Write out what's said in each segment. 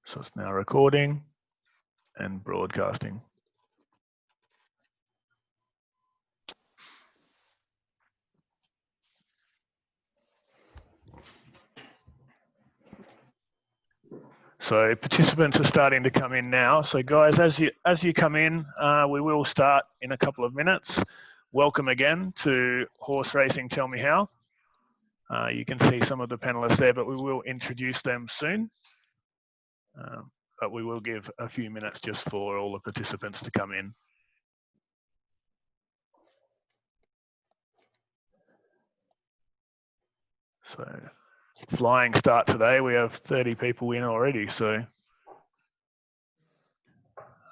So it's now recording and broadcasting. So participants are starting to come in now. So guys, as you come in, we will start in a couple of minutes. Welcome again to Horse Racing Tell Me How. You can see some of the panelists there, but we will introduce them soon. But we will give a few minutes just for all the participants to come in. So flying start today. We have 30 people in already, so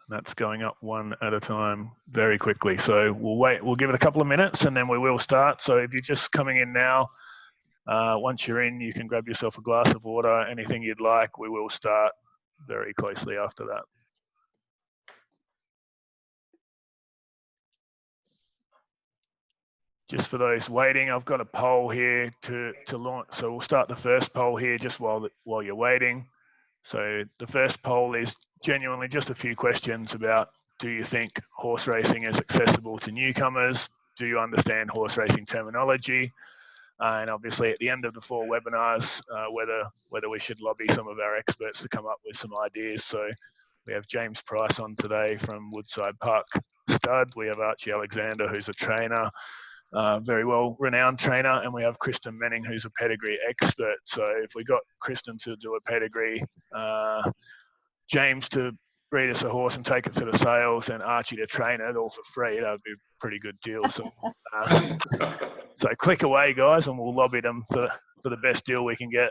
that's going up one at a time very quickly. So we'll give it a couple of minutes and then we will start. So if you're just coming in now, once you're in, you can grab yourself a glass of water, anything you'd like. We will start very closely after that. Just for those waiting, I've got a poll here to launch. So we'll start the first poll here just while you're waiting. So the first poll is genuinely just a few questions about, do you think horse racing is accessible to newcomers? Do you understand horse racing terminology? And obviously at the end of the 4 webinars, whether we should lobby some of our experts to come up with some ideas. So we have James Price on today from Woodside Park Stud. We have Archie Alexander, who's a trainer, very well renowned trainer, and we have Kristen Manning, who's a pedigree expert. So if we got Kristen to do a pedigree, James to breed us a horse and take it to the sales, and Archie to train it all for free, that would be a pretty good deal. So so click away, guys, and we'll lobby them for the best deal we can get.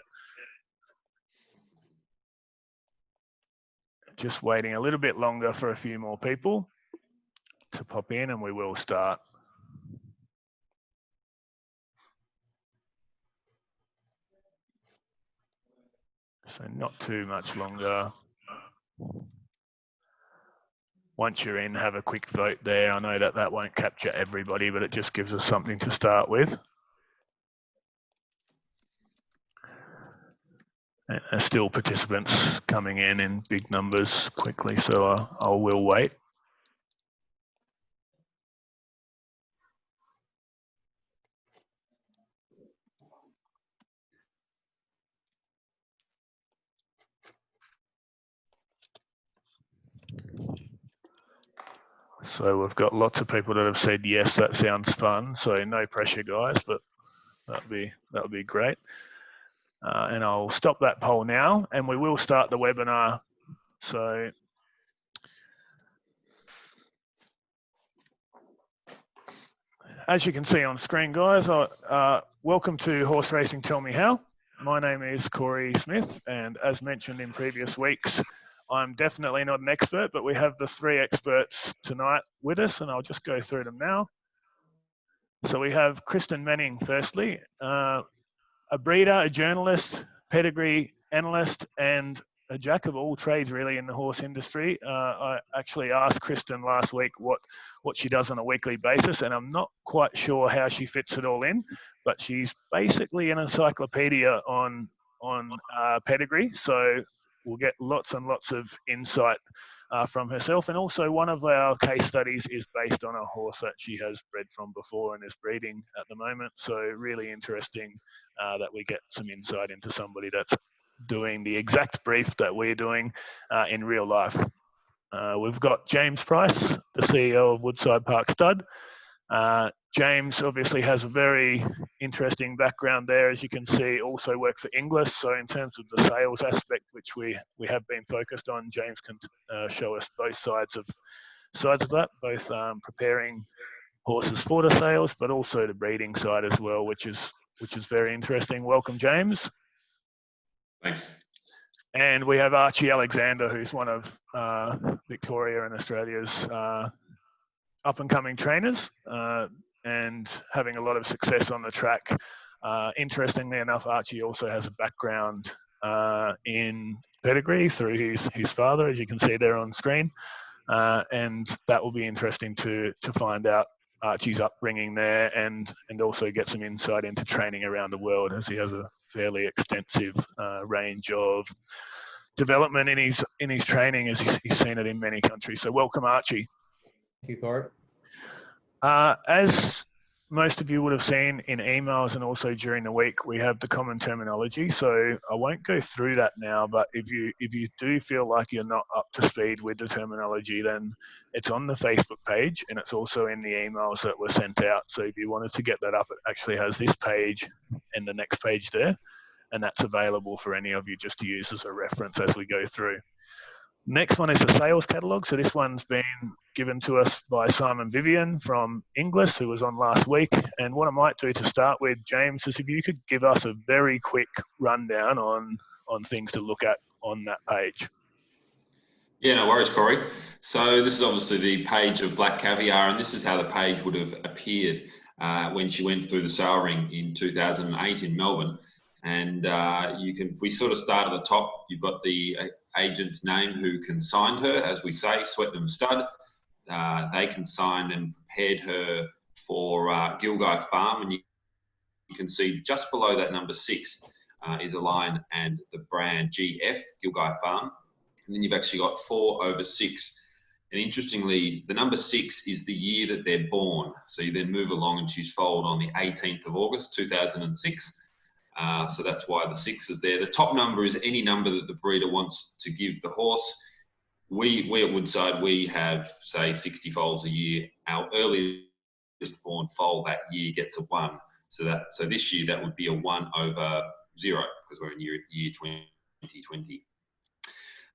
Just waiting a little bit longer for a few more people to pop in, and we will start. So not too much longer. Once you're in, have a quick vote there. I know that won't capture everybody, but it just gives us something to start with. And still participants coming in big numbers quickly, so I will wait. So we've got lots of people that have said yes, that sounds fun. So no pressure, guys, but that would be great. And I'll stop that poll now, and we will start the webinar. So as you can see on screen, guys, welcome to Horse Racing Tell Me How. My name is Corey Smith, and as mentioned in previous weeks, I'm definitely not an expert, but we have the 3 experts tonight with us, and I'll just go through them now. So we have Kristen Manning, firstly, a breeder, a journalist, pedigree analyst, and a jack of all trades really in the horse industry. I actually asked Kristen last week what she does on a weekly basis, and I'm not quite sure how she fits it all in, but she's basically an encyclopedia on pedigree. So we'll get lots and lots of insight from herself. And also one of our case studies is based on a horse that she has bred from before and is breeding at the moment. So really interesting that we get some insight into somebody that's doing the exact brief that we're doing in real life. We've got James Price, the CEO of Woodside Park Stud. James obviously has a very interesting background there, as you can see, also worked for Inglis. So in terms of the sales aspect, which we have been focused on, James can show us both sides of that, both preparing horses for the sales, but also the breeding side as well, which is very interesting. Welcome, James. Thanks. And we have Archie Alexander, who's one of Victoria and Australia's up-and-coming trainers and having a lot of success on the track. Interestingly enough, Archie also has a background in pedigree through his father, as you can see there on screen. And that will be interesting to find out Archie's upbringing there and also get some insight into training around the world, as he has a fairly extensive range of development in his training as he's seen it in many countries. So welcome, Archie. Thank you, Corey. As most of you would have seen in emails and also during the week, we have the common terminology. So I won't go through that now, but if you do feel like you're not up to speed with the terminology, then it's on the Facebook page and it's also in the emails that were sent out. So if you wanted to get that up, it actually has this page and the next page there, and that's available for any of you just to use as a reference as we go through. Next one is the sales catalogue. So this one's been given to us by Simon Vivian from Inglis, who was on last week. And what I might do to start with, James, is if you could give us a very quick rundown on things to look at on that page. Yeah, no worries, Corey. So this is obviously the page of Black Caviar, and this is how the page would have appeared when she went through the sale ring in 2008 in Melbourne. And if we sort of start at the top, you've got the agent's name who consigned her, as we say, Swettenham Stud. They consigned and prepared her for Gilgai Farm, and you can see just below that number 6 is a line and the brand GF, Gilgai Farm. And then you've actually got 4 over 6. And interestingly, the number 6 is the year that they're born. So you then move along and she's foaled on the 18th of August, 2006. So that's why the 6 is there. The top number is any number that the breeder wants to give the horse. We at Woodside, we have, say, 60 foals a year. Our earliest born foal that year gets a 1. So this year that would be a 1 over 0 because we're in year 2020.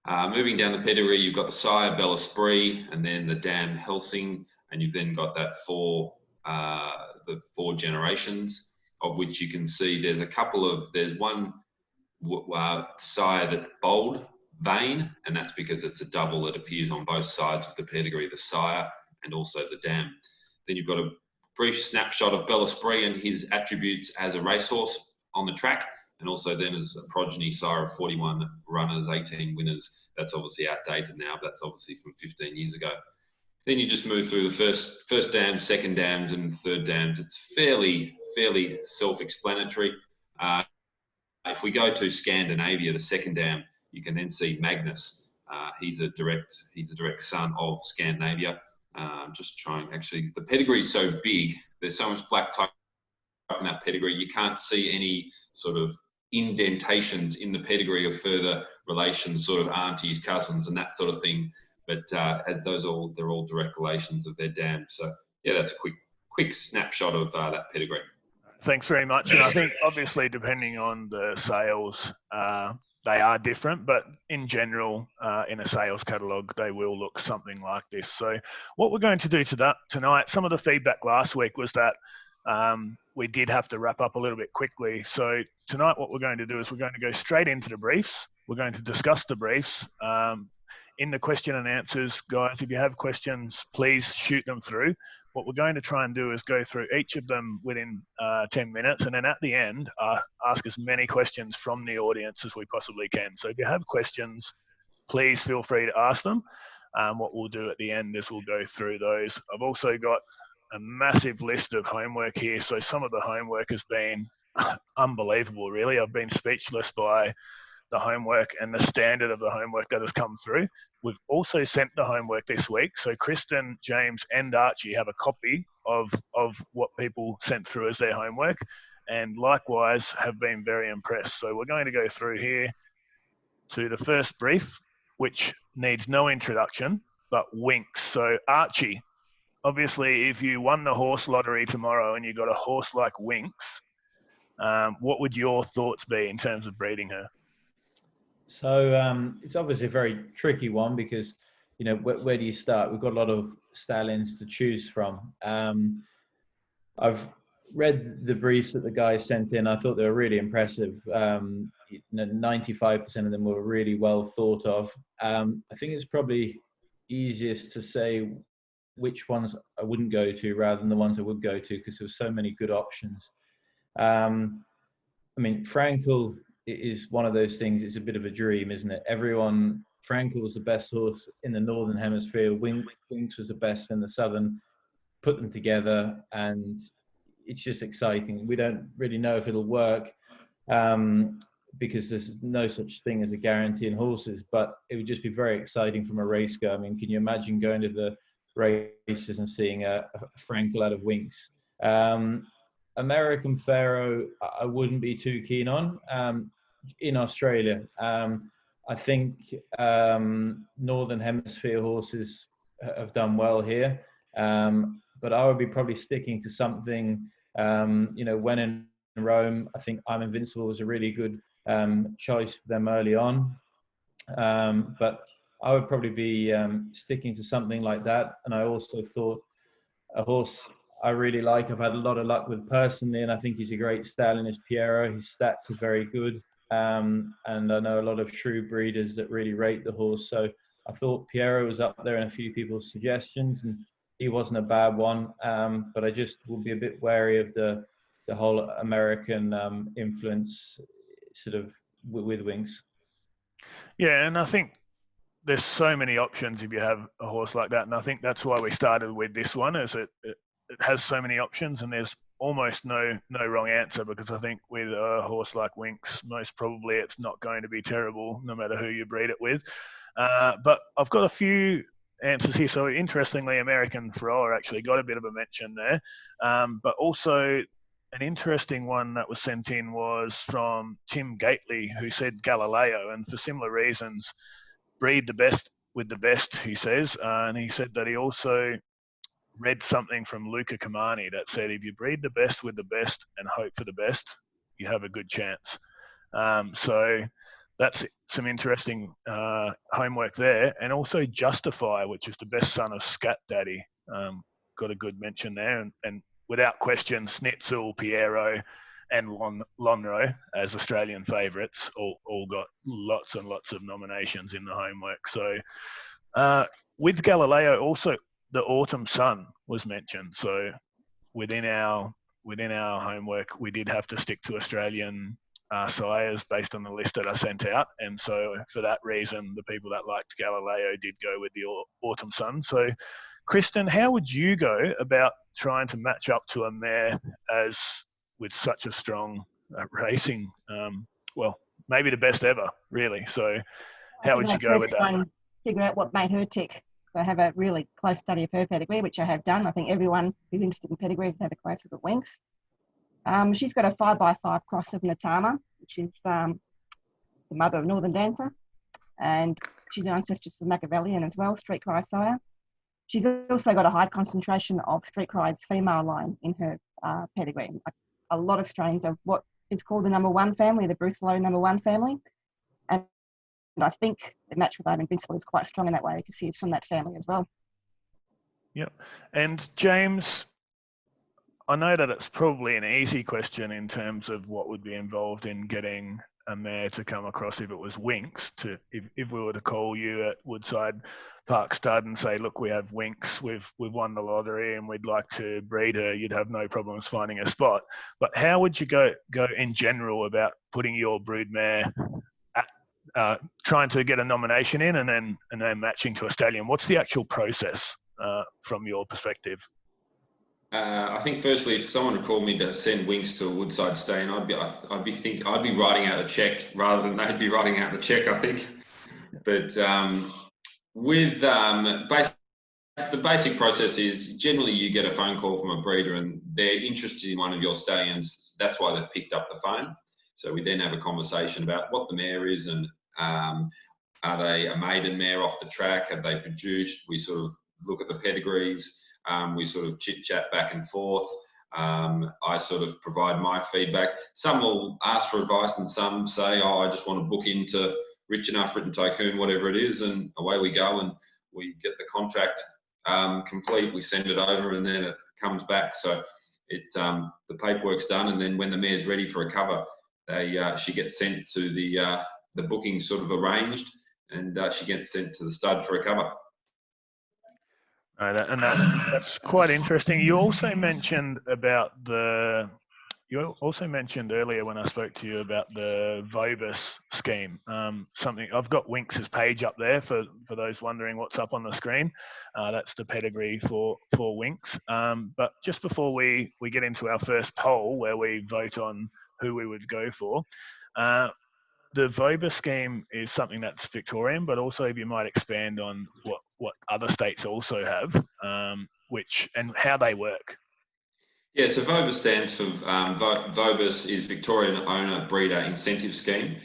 Moving down the pedigree, you've got the sire Bel Esprit and then the dam Helsing, and you've then got that the 4 generations, of which you can see there's one sire that bold vein, and that's because it's a double that appears on both sides of the pedigree, the sire and also the dam. Then you've got a brief snapshot of Bel Esprit and his attributes as a racehorse on the track, and also then as a progeny sire of 41 runners, 18 winners. That's obviously outdated now, but that's obviously from 15 years ago. Then you just move through the first dams, second dams, and third dams. It's fairly self-explanatory. If we go to Scandinavia, the second dam, you can then see Magnus. He's a direct son of Scandinavia. Just trying, actually, the pedigree is so big. There's so much black type in that pedigree. You can't see any sort of indentations in the pedigree of further relations, sort of aunties, cousins, and that sort of thing. But they're all direct relations of their dam. So yeah, that's a quick snapshot of that pedigree. Thanks very much. And I think obviously depending on the sales, they are different, but in general, in a sales catalogue, they will look something like this. So what we're going to do tonight, some of the feedback last week was that we did have to wrap up a little bit quickly. So tonight what we're going to do is we're going to go straight into the briefs. We're going to discuss the briefs. In the question and answers, guys, if you have questions, please shoot them through. What we're going to try and do is go through each of them within 10 minutes, and then at the end, ask as many questions from the audience as we possibly can. So if you have questions, please feel free to ask them. What we'll do at the end is we'll go through those. I've also got a massive list of homework here. So some of the homework has been unbelievable, really. I've been speechless by the homework and the standard of the homework that has come through. We've also sent the homework this week. So Kristen, James, and Archie have a copy of what people sent through as their homework, and likewise have been very impressed. So we're going to go through here to the first brief, which needs no introduction, but Winx. So Archie, obviously if you won the horse lottery tomorrow and you got a horse like Winx, what would your thoughts be in terms of breeding her? So it's obviously a very tricky one because, you know, where do you start? We've got a lot of stallions to choose from. I've read the briefs that the guys sent in. I thought they were really impressive. 95% of them were really well thought of. I think it's probably easiest to say which ones I wouldn't go to rather than the ones I would go to, because there were so many good options. I mean, Frankel is one of those things. It's a bit of a dream, isn't it? Frankel was the best horse in the Northern Hemisphere. Winx was the best in the Southern. Put them together and it's just exciting. We don't really know if it'll work. because there's no such thing as a guarantee in horses, but it would just be very exciting from a race go. I mean, can you imagine going to the races and seeing a Frankel out of Winx? American Pharaoh, I wouldn't be too keen on in Australia. I think Northern Hemisphere horses have done well here, but I would be probably sticking to something, when in Rome. I think I'm Invincible was a really good choice for them early on, but I would probably be sticking to something like that. And I also thought a horse I really like, I've had a lot of luck with personally, and I think he's a great stallion, is Piero. His stats are very good. And I know a lot of true breeders that really rate the horse. So I thought Piero was up there in a few people's suggestions, and he wasn't a bad one. But I just will be a bit wary of the whole American influence sort of with Winx. Yeah, and I think there's so many options if you have a horse like that, and I think that's why we started with this one, is it has so many options, and there's almost no wrong answer, because I think with a horse like Winx, most probably it's not going to be terrible no matter who you breed it with. But I've got a few answers here. So interestingly, American Pharaoh actually got a bit of a mention there, but also an interesting one that was sent in was from Tim Gately, who said Galileo, and for similar reasons, breed the best with the best, he says. And he said that he also read something from Luca Camani that said, if you breed the best with the best and hope for the best, you have a good chance. So that's some interesting homework there. And also Justify, which is the best son of Scat Daddy, got a good mention there. And without question, Schnitzel, Piero, and Lonhro as Australian favourites all got lots and lots of nominations in the homework. So with Galileo, also the Autumn Sun was mentioned. So within our homework, we did have to stick to Australian sires based on the list that I sent out. And so for that reason, the people that liked Galileo did go with the Autumn Sun. So Kristen, how would you go about trying to match up to a mare as with such a strong racing, well, maybe the best ever, really? So how would you go with that? Figure out what made her tick. So I have a really close study of her pedigree, which I have done. I think everyone who's interested in pedigrees has had a close look at Winx. She's got a 5x5 cross of Natama, which is the mother of Northern Dancer. And she's an ancestress of Machiavellian as well, Street Cry sire. She's also got a high concentration of Street Cry's female line in her pedigree. A lot of strains of what is called the number one family, the Bruce Lowe number one family. And I think the match with I'm Invincible is quite strong in that way, because he is from that family as well. Yep. And James, I know that it's probably an easy question in terms of what would be involved in getting a mare to come across if it was Winx. If we were to call you at Woodside Park Stud and say, look, we have Winx, we've won the lottery and we'd like to breed her, you'd have no problems finding a spot. But how would you go in general about putting your brood mare at, trying to get a nomination in and then matching to a stallion? What's the actual process from your perspective? I think firstly, if someone would call me to send Winx to a Woodside stallion, I'd be writing out the check rather than they'd be writing out the check, I think. But with the basic process is generally you get a phone call from a breeder and they're interested in one of your stallions. That's why they've picked up the phone. So we then have a conversation about what the mare is and are they a maiden mare off the track? Have they produced? We sort of look at the pedigrees. We sort of chit-chat back and forth. I sort of provide my feedback. Some will ask for advice and some say, oh, I just want to book into Rich Enough, Written Tycoon, whatever it is, and away we go and we get the contract complete. We send it over and then it comes back. So the paperwork's done, and then when the mare's ready for a cover, she gets sent to the booking sort of arranged, and she gets sent to the stud for a cover. That's quite interesting. You also mentioned earlier when I spoke to you about the Vobis scheme. Something I've got Winx's page up there for those wondering what's up on the screen. That's the pedigree for Winx. But just before we get into our first poll where we vote on who we would go for, the Vobis scheme is something that's Victorian, but also if you might expand on what other states also have, which and how they work. Yeah, so Vobis stands for Vobis is Victorian Owner Breeder Incentive Scheme,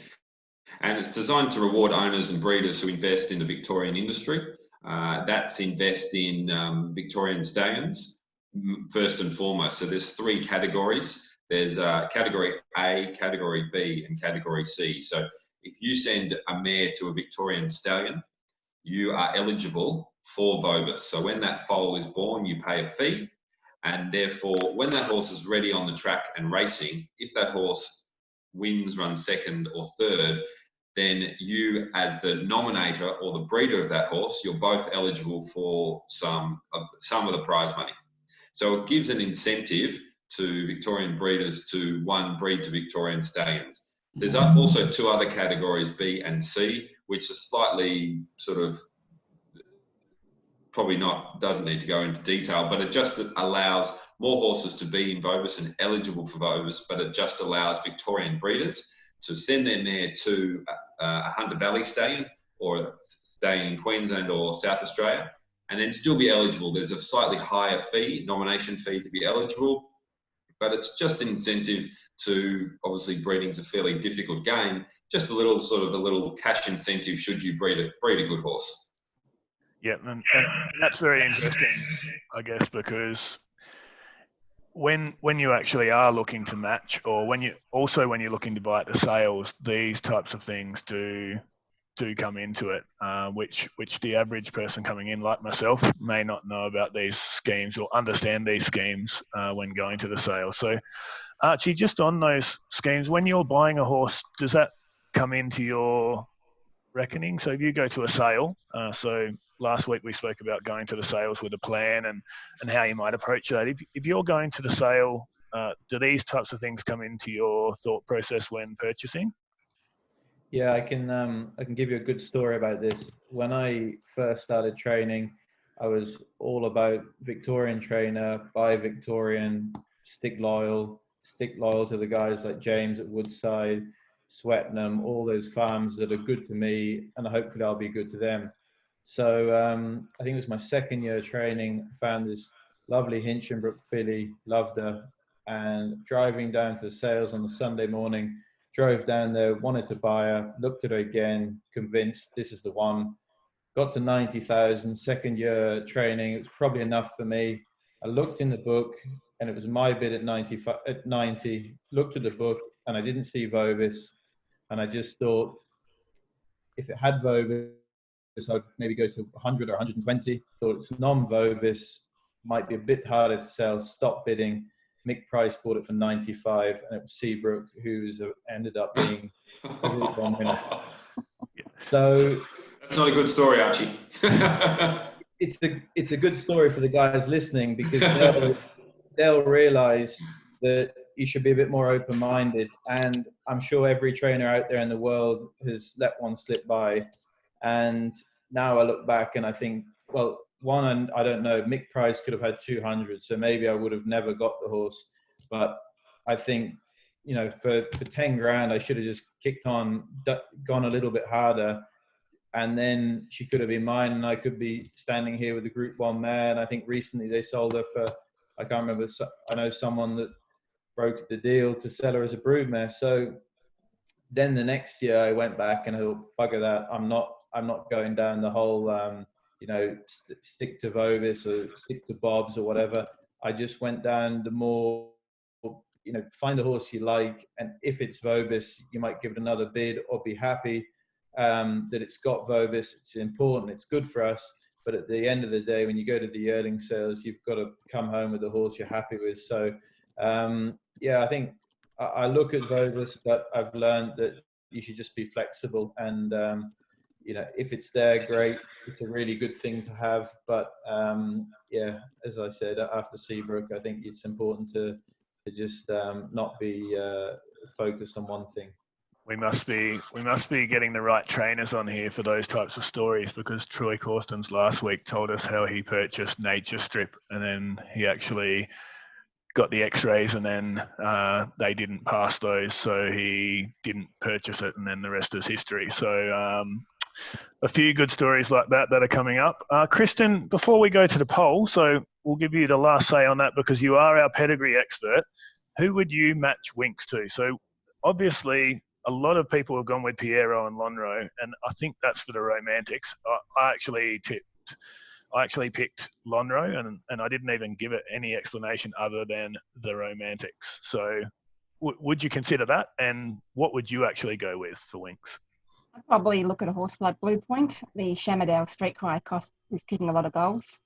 and it's designed to reward owners and breeders who invest in the Victorian industry. That's invest in Victorian stallions first and foremost. So there's 3 categories. There's category A, category B, and category C. So if you send a mare to a Victorian stallion, you are eligible for Vobis. So when that foal is born, you pay a fee. And therefore, when that horse is ready on the track and racing, if that horse wins, runs second or third, then you, as the nominator or the breeder of that horse, you're both eligible for some of the prize money. So it gives an incentive to Victorian breeders to, one, breed to Victorian stallions. There's also 2 other categories, B and C, which are slightly sort of probably doesn't need to go into detail, but it just allows more horses to be in Vobis and eligible for Vobis, but it just allows Victorian breeders to send their mare to a Hunter Valley stallion or a stallion in Queensland or South Australia, and then still be eligible. There's a slightly higher fee, nomination fee, to be eligible, but it's just an incentive to, obviously breeding's a fairly difficult game, just a little cash incentive should you breed a good horse. Yeah, and that's very interesting, I guess, because when you actually are looking to match, or when you're looking to buy at the sales, these types of things do come into it, which the average person coming in, like myself, may not know about these schemes or understand these schemes when going to the sale. So, Archie, just on those schemes, when you're buying a horse, does that come into your reckoning? So if you go to a sale, so last week we spoke about going to the sales with a plan and how you might approach that. If you're going to the sale, do these types of things come into your thought process when purchasing? Yeah, I can give you a good story about this. When I first started training, I was all about Victorian trainer, buy Victorian, stick loyal to the guys like James at Woodside, Swettenham, all those farms that are good to me, and hopefully I'll be good to them. So I think it was my second year of training, I found this lovely Hinchinbrook filly, loved her, and driving down to the sales on the Sunday morning, drove down there, wanted to buy her, looked at her again, convinced this is the one. Got to 90,000, second year training, it was probably enough for me. I looked in the book and it was my bid at 90, looked at the book and I didn't see Vobis. And I just thought, if it had Vobis, I'd maybe go to 100 or 120. Thought it's non-Vobis, might be a bit harder to sell, stop bidding. Mick Price bought it for 95, and it was Seabrook who's ended up being a Group 1 winner. So that's not a good story, Archie. it's a good story for the guys listening, because they'll realise that you should be a bit more open-minded. And I'm sure every trainer out there in the world has let one slip by. And now I look back and I think, well, one, I don't know, Mick Price could have had 200, so maybe I would have never got the horse. But I think, you know, for 10 grand, I should have just kicked on, gone a little bit harder, and then she could have been mine, and I could be standing here with the Group 1 mare. And I think recently they sold her for, I can't remember, I know someone that broke the deal to sell her as a broodmare. So then the next year I went back and I thought, bugger that, I'm not going down the whole, you know, stick to Vobis or stick to Bob's or whatever. I just went down the more, you know, find a horse you like, and if it's Vobis, you might give it another bid or be happy that it's got Vobis. It's important, it's good for us. But at the end of the day, when you go to the yearling sales, you've got to come home with a horse you're happy with. So, yeah, I think I look at Vobis, but I've learned that you should just be flexible. And, you know, if it's there, great. It's a really good thing to have. But, yeah, as I said, after Seabrook, I think it's important to just not be focused on one thing. We must be getting the right trainers on here for those types of stories, because Troy Corstens last week told us how he purchased Nature Strip, and then he actually got the x-rays and then they didn't pass those, so he didn't purchase it, and then the rest is history. So a few good stories like that are coming up. Kristen, before we go to the poll, so we'll give you the last say on that because you are our pedigree expert. Who would you match Winx to? So obviously a lot of people have gone with Piero and Lonhro, and I think that's for the romantics. I actually picked Lonhro, and I didn't even give it any explanation other than the romantics. So would you consider that? And what would you actually go with for Winx? I'd probably look at a horse like Blue Point. The Shamardale Street Cry is kicking a lot of goals.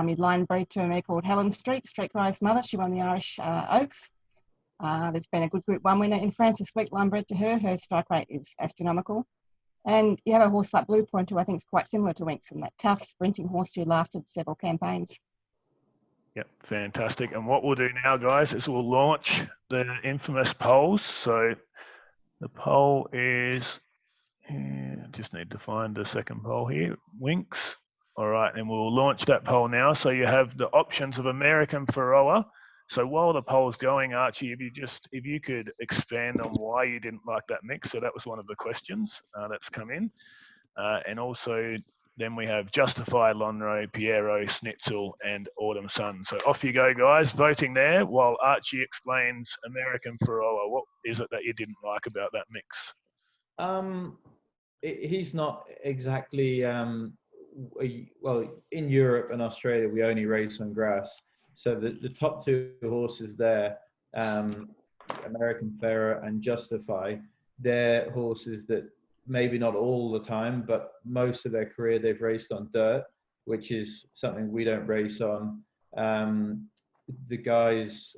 He'd line bred to a mare called Helen Street, Street Cry's mother. She won the Irish Oaks. There's been a good Group 1 winner in France this week, line bred to her. Her strike rate is astronomical. And you have a horse like Blue Point, who I think is quite similar to Winx, and that tough sprinting horse who lasted several campaigns. Yep, fantastic. And what we'll do now, guys, is we'll launch the infamous polls. So the poll is, just need to find the second poll here, Winx. All right, and we'll launch that poll now. So you have the options of American Pharoah. So while the poll's going, Archie, if you could expand on why you didn't like that mix. So that was one of the questions that's come in. And also then we have Justify, Lonhro, Piero, Schnitzel, and Autumn Sun. So off you go, guys, voting there while Archie explains American Pharoah. What is it that you didn't like about that mix? He's not exactly, well, in Europe and Australia, we only race on grass. So the top two horses there, American Pharoah and Justify, they're horses that maybe not all the time, but most of their career they've raced on dirt, which is something we don't race on. The guys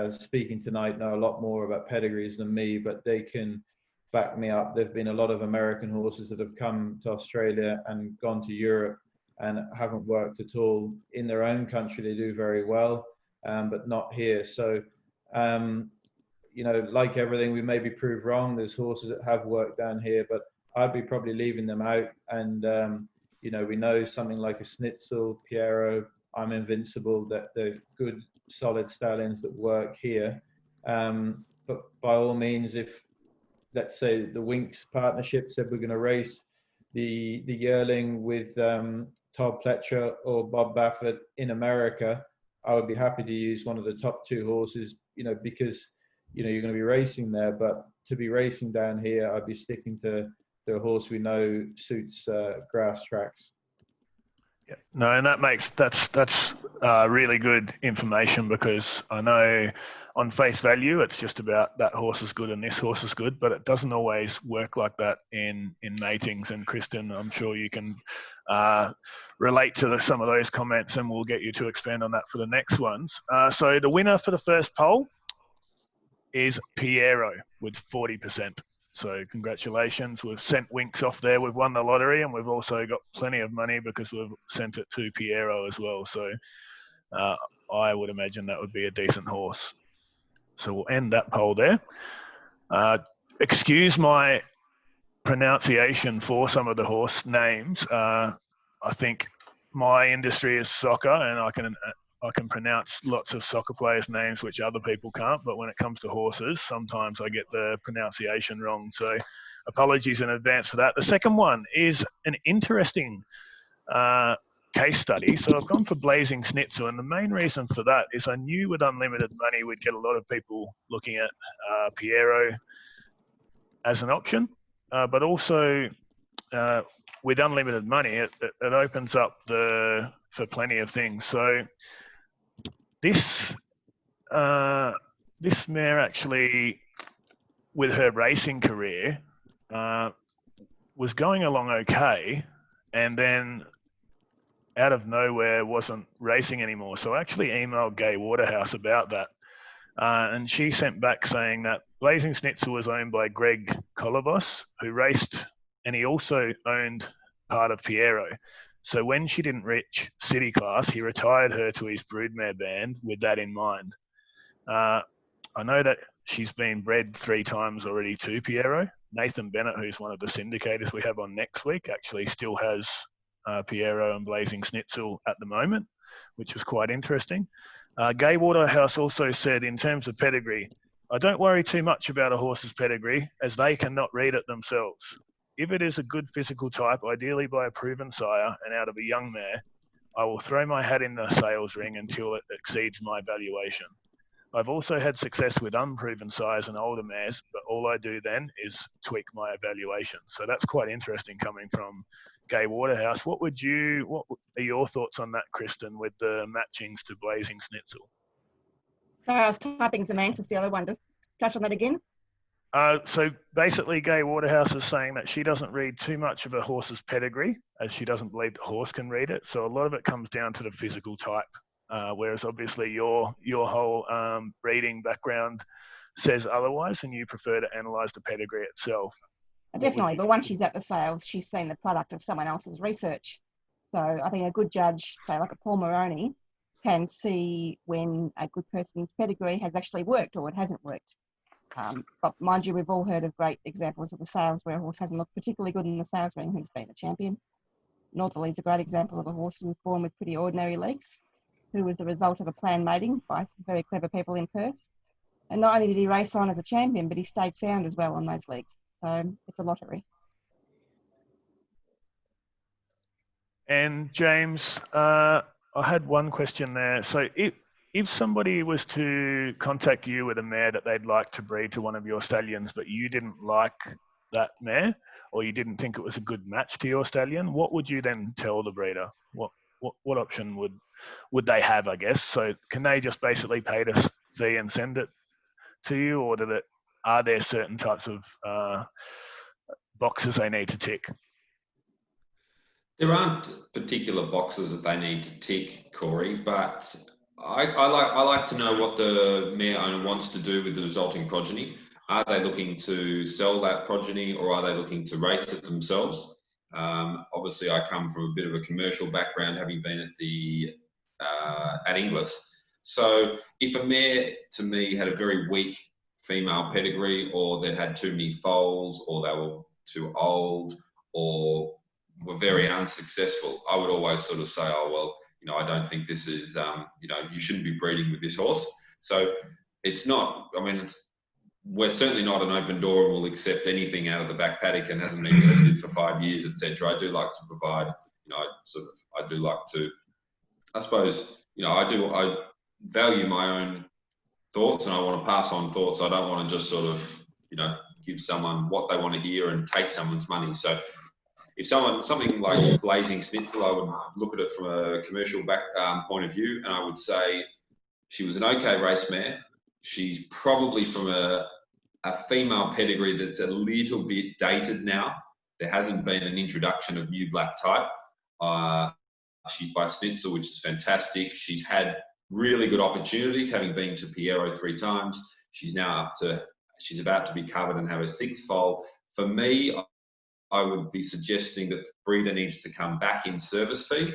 speaking tonight know a lot more about pedigrees than me, but they can back me up. There've been a lot of American horses that have come to Australia and gone to Europe and haven't worked at all. In their own country, they do very well, but not here. So, you know, like everything, we maybe prove wrong. There's horses that have worked down here, but I'd be probably leaving them out. And, you know, we know something like a Schnitzel, Piero, I'm Invincible, that they're good, solid stallions that work here. But by all means, if, let's say, the Winx partnership said we're going to race the yearling with Todd Pletcher or Bob Baffert in America, I would be happy to use one of the top two horses, you know, because, you know, you're going to be racing there, but to be racing down here, I'd be sticking to a horse we know suits grass tracks. Yeah. No, and that's really good information, because I know on face value it's just about that horse is good and this horse is good, but it doesn't always work like that in matings. And Kristen, I'm sure you can relate to some of those comments, and we'll get you to expand on that for the next ones. So the winner for the first poll is Piero with 40%. So congratulations, we've sent Winx off there, we've won the lottery, and we've also got plenty of money because we've sent it to Piero as well. So I would imagine that would be a decent horse. So we'll end that poll there. Excuse my pronunciation for some of the horse names. I think my industry is soccer, and I can pronounce lots of soccer players' names which other people can't, but when it comes to horses, sometimes I get the pronunciation wrong. So apologies in advance for that. The second one is an interesting case study. So I've gone for Blazing Schnitzel, and the main reason for that is I knew with unlimited money we'd get a lot of people looking at Piero as an option, but also with unlimited money, it opens up for plenty of things. So this mare actually, with her racing career, was going along okay, and then out of nowhere wasn't racing anymore. So I actually emailed Gay Waterhouse about that, and she sent back saying that Blazing Schnitzel was owned by Greg Colivos, who raced, and he also owned part of Piero. So when she didn't reach city class, he retired her to his broodmare band with that in mind. I know that she's been bred 3 times already to Piero. Nathan Bennett, who's one of the syndicators we have on next week, actually still has Piero and Blazing Schnitzel at the moment, which was quite interesting. Gay Waterhouse also said, in terms of pedigree, I don't worry too much about a horse's pedigree as they cannot read it themselves. If it is a good physical type, ideally by a proven sire and out of a young mare, I will throw my hat in the sales ring until it exceeds my valuation. I've also had success with unproven sires and older mares, but all I do then is tweak my evaluation. So that's quite interesting coming from Gay Waterhouse. What are your thoughts on that, Kristen, with the matchings to Blazing Schnitzel? Sorry, I was typing some answers the other one. Just touch on that again. So basically, Gay Waterhouse is saying that she doesn't read too much of a horse's pedigree, as she doesn't believe the horse can read it. So a lot of it comes down to the physical type. Whereas obviously your whole breeding background says otherwise, and you prefer to analyse the pedigree itself. Definitely, but once she's at the sales, she's seen the product of someone else's research. So I think a good judge, say like a Paul Moroney, can see when a good person's pedigree has actually worked or it hasn't worked. But mind you, we've all heard of great examples of the sales where a horse hasn't looked particularly good in the sales ring who's been a champion. Northerly's a great example of a horse who was born with pretty ordinary legs, who was the result of a planned mating by some very clever people in Perth. And not only did he race on as a champion, but he stayed sound as well on those legs. So it's a lottery. And James, I had one question there. So if somebody was to contact you with a mare that they'd like to breed to one of your stallions, but you didn't like that mare, or you didn't think it was a good match to your stallion, what would you then tell the breeder? What option would they have, I guess? So can they just basically pay the fee and send it to you, or are there certain types of boxes they need to tick? There aren't particular boxes that they need to tick, Corey, but I like to know what the mare owner wants to do with the resulting progeny. Are they looking to sell that progeny, or are they looking to race it themselves? Obviously, I come from a bit of a commercial background, having been at Inglis. So if a mare, to me, had a very weak female pedigree, or that had too many foals, or they were too old, or were very unsuccessful, I would always sort of say, oh, well, I don't think this is, you shouldn't be breeding with this horse. So it's not, we're certainly not an open door and will accept anything out of the back paddock and hasn't been breeded for 5 years, etc. I do like to provide, I do like to, I suppose, I value my own thoughts, and I want to pass on thoughts. I don't want to just sort of, give someone what they want to hear and take someone's money. So if something like Blazing Schnitzel, I would look at it from a commercial point of view, and I would say she was an okay race mare. She's probably from a female pedigree that's a little bit dated now. There hasn't been an introduction of new black type. She's by Schnitzel, which is fantastic. She's had really good opportunities, having been to Piero 3 times. She's now she's about to be covered and have a 6th foal. For me, I would be suggesting that the breeder needs to come back in service fee.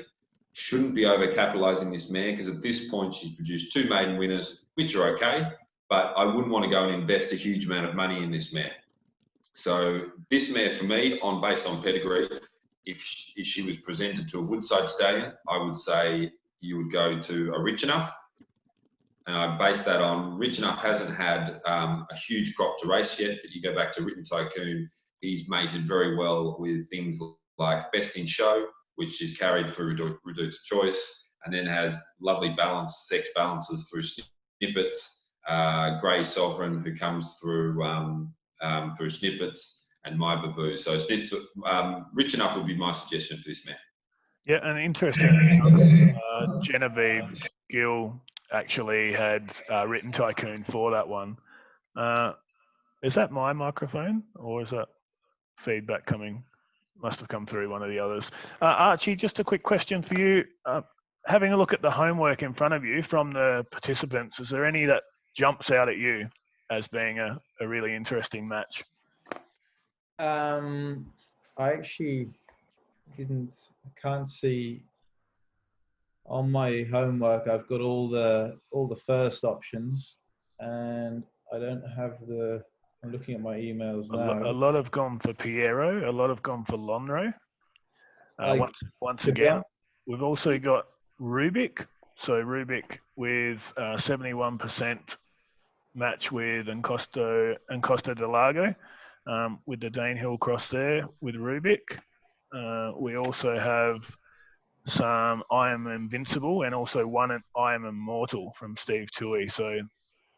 Shouldn't be overcapitalising this mare, because at this point she's produced 2 maiden winners, which are okay, but I wouldn't want to go and invest a huge amount of money in this mare. So this mare, for me, based on pedigree, if she was presented to a Woodside stallion, I would say you would go to a Rich Enough. And I base that on Rich Enough hasn't had a huge crop to race yet, but you go back to Written Tycoon, he's mated very well with things like Best in Show, which is carried through Reduced Choice, and then has lovely sex balances through Snippets, Grey Sovereign, who comes through Snippets, and My Baboo. So Rich Enough would be my suggestion for this mare. Yeah, and interesting, Genevieve Gill actually had Written Tycoon for that one. Is that my microphone, or is that feedback coming? Must have come through one of the others. Archie, just a quick question for you. Having a look at the homework in front of you from the participants, is there any that jumps out at you as being a really interesting match? I actually can't see on my homework. I've got all the first options, and I don't have I'm looking at my emails now. A lot have gone for Piero, a lot have gone for Lonhro. Once again, we've also got Rubik. So Rubik with 71% match with Encosta de Lago, with the Danehill cross there with Rubik. We also have some I Am Invincible and also one I Am Immortal from Steve Tui. So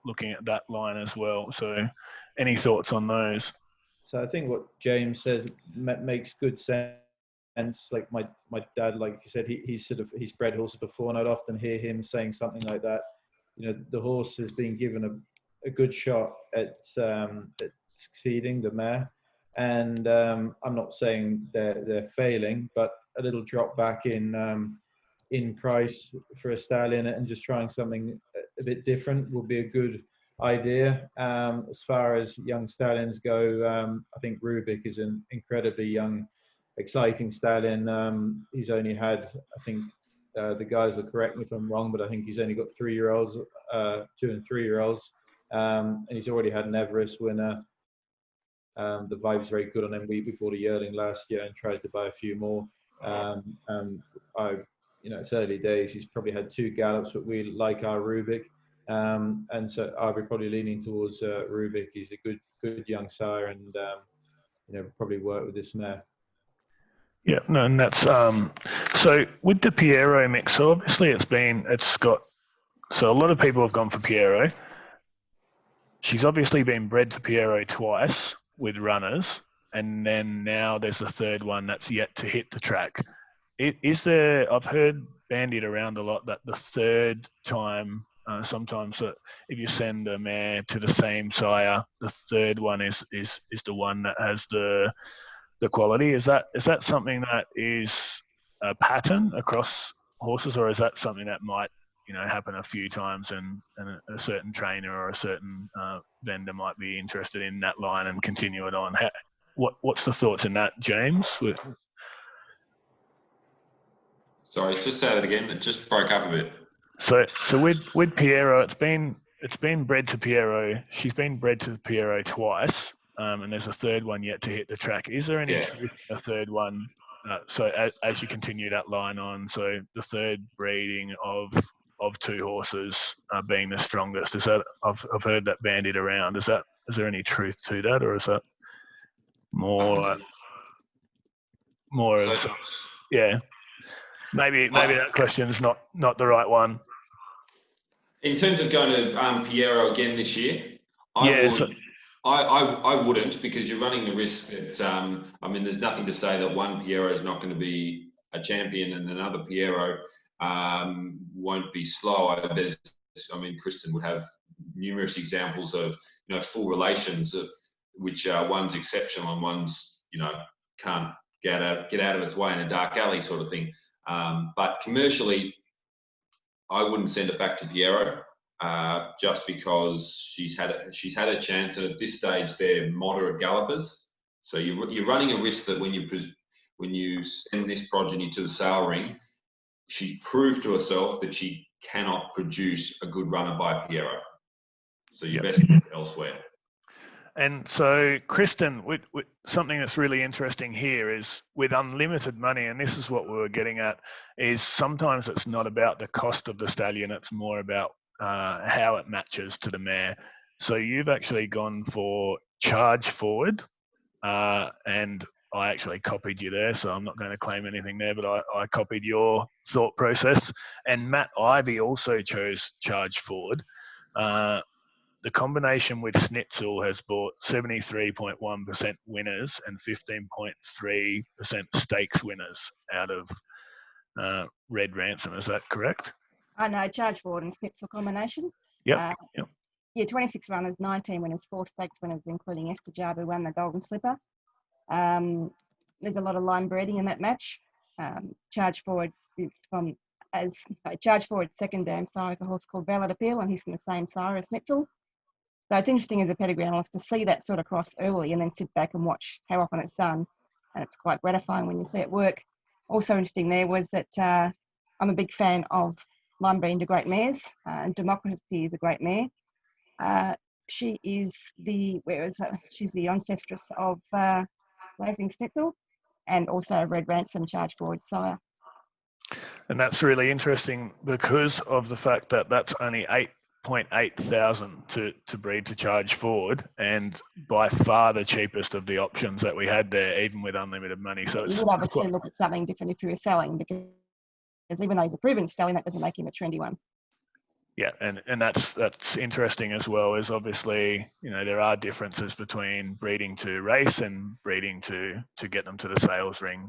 looking at that line as well. So any thoughts on those? So I think what James says makes good sense. Like my dad, like you said, he's bred horses before, and I'd often hear him saying something like that. You know, the horse has been given a good shot at succeeding, the mare, and I'm not saying they're failing, but a little drop back in price for a stallion and just trying something a bit different will be a good idea. As far as young stallions go, I think Rubik is an incredibly young, exciting stallion. He's only had, I think, the guys will correct me if I'm wrong, but I think he's only got 3-year-olds, 2 and 3-year-olds, and he's already had an Everest winner. The vibe's very good on him. We bought a yearling last year and tried to buy a few more. It's early days. He's probably had 2 gallops, but we like our Rubik. And so I'll be probably leaning towards Rubik. He's a good young sire, and probably work with this mare. Yeah, no, and that's so with the Piero mix. So obviously so a lot of people have gone for Piero. She's obviously been bred to Piero twice with runners, and then now there's a third one that's yet to hit the track. I've heard bandied around a lot that the third time, sometimes if you send a mare to the same sire, the third one is the one that has the quality. Is that something that is a pattern across horses, or is that something that might happen a few times and a certain trainer or a certain vendor might be interested in that line and continue it on? What's the thoughts in that, James? Sorry, just say that again. It just broke up a bit. So with Piero, it's been bred to Piero. She's been bred to Piero twice, and there's a third one yet to hit the track. Is there any truth in a third one? So as you continue that line on, so the third breeding of 2 horses being the strongest, is that I've heard that bandied around. Is there any truth to that, or is that more of yeah? Maybe that question is not the right one. In terms of going to Piero again this year, I wouldn't, because you're running the risk that there's nothing to say that one Piero is not going to be a champion and another Piero won't be slower. Kristen would have numerous examples of full relations which one's exceptional and one's can't get out of its way in a dark alley sort of thing. But commercially, I wouldn't send it back to Piero just because she's had a chance, and at this stage they're moderate gallopers. So you're running a risk that when you send this progeny to the sale ring, she proved to herself that she cannot produce a good runner by Piero. So you best look elsewhere. And so, Kristen, with something that's really interesting here is with unlimited money, and this is what we were getting at, is sometimes it's not about the cost of the stallion, it's more about how it matches to the mare. So you've actually gone for Charge Forward, and I actually copied you there, so I'm not going to claim anything there, but I copied your thought process. And Matt Ivy also chose Charge Forward. The combination with Schnitzel has bought 73.1% winners and 15.3% stakes winners out of Red Ransom. Is that correct? I know, Charge Forward and Schnitzel combination. Yep. Yeah, 26 runners, 19 winners, 4 stakes winners, including Esther Jar, who won the Golden Slipper. There's a lot of line breeding in that match. Charge Forward is Charge Forward's second dam sire is a horse called Valid Appeal, and he's from the same sire as Schnitzel. So it's interesting as a pedigree analyst to see that sort of cross early and then sit back and watch how often it's done. And it's quite gratifying when you see it work. Also interesting there was that I'm a big fan of line breeding to great mares. And Democracy is a great mare. She is she's the ancestress of Blazing Schnitzel and also Red Ransom Charge Forward sire. And that's really interesting because of the fact that that's only 8.8 thousand to breed to charge forward, and by far the cheapest of the options that we had there, even with unlimited money. So you would obviously look at something different if you were selling, because even though he's a proven stallion, that doesn't make him a trendy one. Yeah, and that's interesting as well, is obviously, there are differences between breeding to race and breeding to get them to the sales ring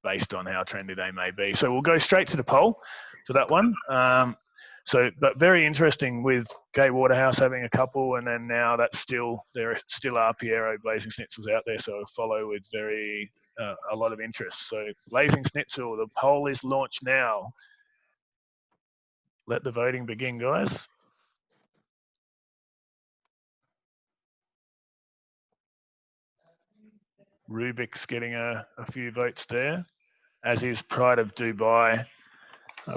based on how trendy they may be. So we'll go straight to the poll for that one. But very interesting with Gay Waterhouse having a couple, and then now there still are Piero Blazing Schnitzels out there, so follow with a lot of interest. So Blazing Schnitzel, the poll is launched now. Let the voting begin, guys. Rubik's getting a few votes there, as is Pride of Dubai.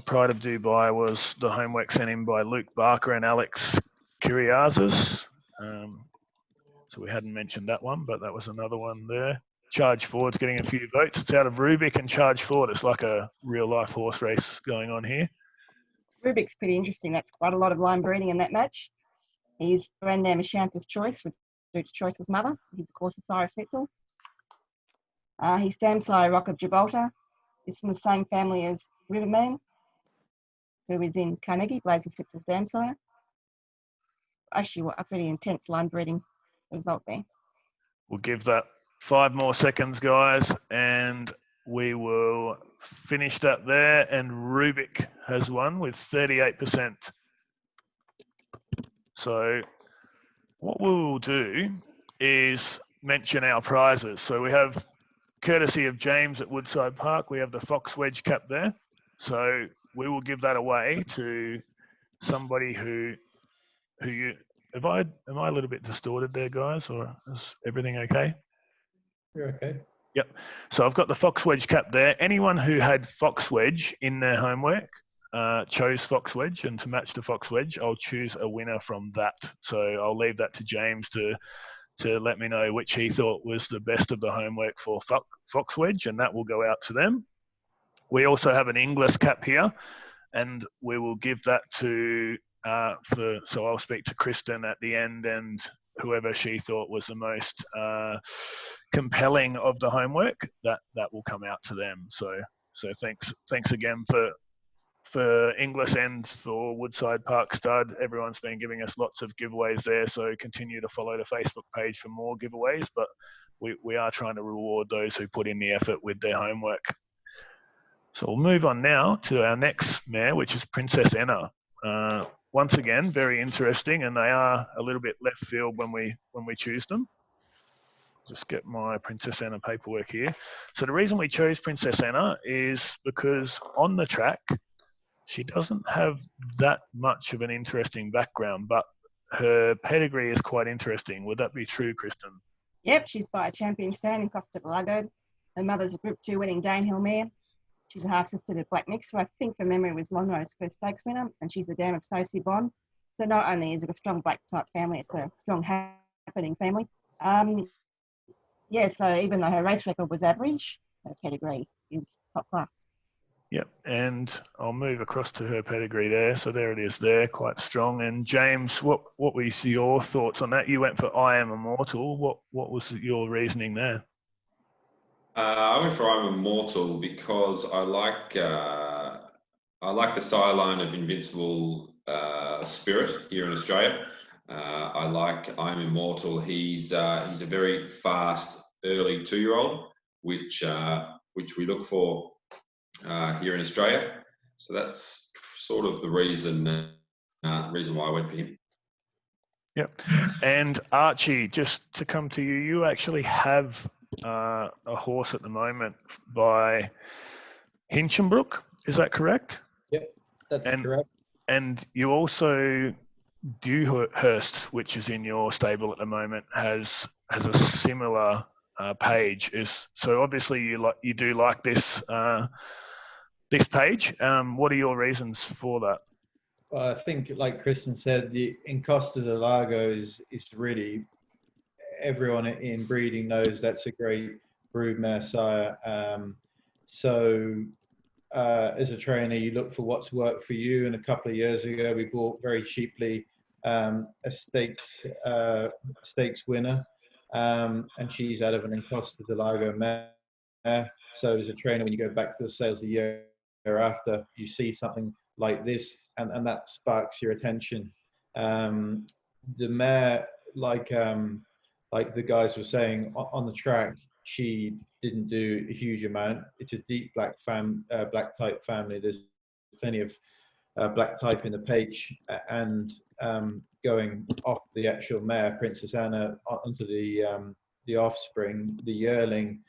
Pride of Dubai was the homework sent in by Luke Barker and Alex Kiriazis. So we hadn't mentioned that one, but that was another one there. Charge Forward's getting a few votes. It's out of Rubik and Charge Forward. It's like a real-life horse race going on here. Rubik's pretty interesting. That's quite a lot of line breeding in that match. His grand name is Shantha's Choice, with Duke's Choice's mother. He's, of course, a sire of Schnitzel. His dam sire, Rock of Gibraltar, is from the same family as Riverman, who is in Carnegie, Blazing Schnitzel's dam sire. Actually, a pretty intense line breeding result there. We'll give that 5 more seconds, guys, and we will finish that there. And Rubik has won with 38%. So what we will do is mention our prizes. So we have, courtesy of James at Woodside Park, we have the Fox Wedge cap there. So we will give that away to somebody who you, am I a little bit distorted there, guys, or is everything okay? You're okay. Yep. So I've got the Fox Wedge cap there. Anyone who had Fox Wedge in their homework chose Fox Wedge, and to match the Fox Wedge, I'll choose a winner from that. So I'll leave that to James to let me know which he thought was the best of the homework for Fox Wedge, and that will go out to them. We also have an Inglis cap here, and we will give that to so I'll speak to Kristen at the end, and whoever she thought was the most compelling of the homework, that will come out to them. So thanks again for Inglis and for Woodside Park Stud. Everyone's been giving us lots of giveaways there, so continue to follow the Facebook page for more giveaways, but we are trying to reward those who put in the effort with their homework. So we'll move on now to our next mare, which is Princess Enna. Once again, very interesting, and they are a little bit left field when we choose them. Just get my Princess Enna paperwork here. So the reason we chose Princess Enna is because on the track, she doesn't have that much of an interesting background, but her pedigree is quite interesting. Would that be true, Kristen? Yep, she's by a champion stand in Costa del Lago. Her mother's a Group 2 winning Danehill mare. She's a half-sister to Black Mix, who I think from memory was Longro's first stakes winner, and she's the dam of Sosie Bond. So not only is it a strong black type family, it's a strong happening family. So even though her race record was average, her pedigree is top class. Yep, and I'll move across to her pedigree there. So there it is there, quite strong. And James, what was your thoughts on that? You went for I Am Immortal. What was your reasoning there? I went for I'm Immortal because I like the sire line of Invincible Spirit here in Australia. I like I'm Immortal. He's a very fast early 2-year-old, which we look for here in Australia. So that's sort of the reason why I went for him. Yep. And Archie, just to come to you, you actually have a horse at the moment by Hinchinbrook. Is that correct? Yep, that's correct. And you also, Dewhurst, which is in your stable at the moment, has a similar page. So obviously you do like this this page. What are your reasons for that? Well, I think, like Kristen said, in Costa del Lago is really, everyone in breeding knows that's a great broodmare sire. So as a trainer, you look for what's worked for you. And a couple of years ago, we bought very cheaply a stakes winner, and she's out of an Encosta del Lago mare. So as a trainer, when you go back to the sales a year after, you see something like this, and that sparks your attention. The mare, like the guys were saying on the track, she didn't do a huge amount. It's a deep black type family. There's plenty of black type in the page, and going off the actual mare, Princess Anna, onto the offspring, the yearling,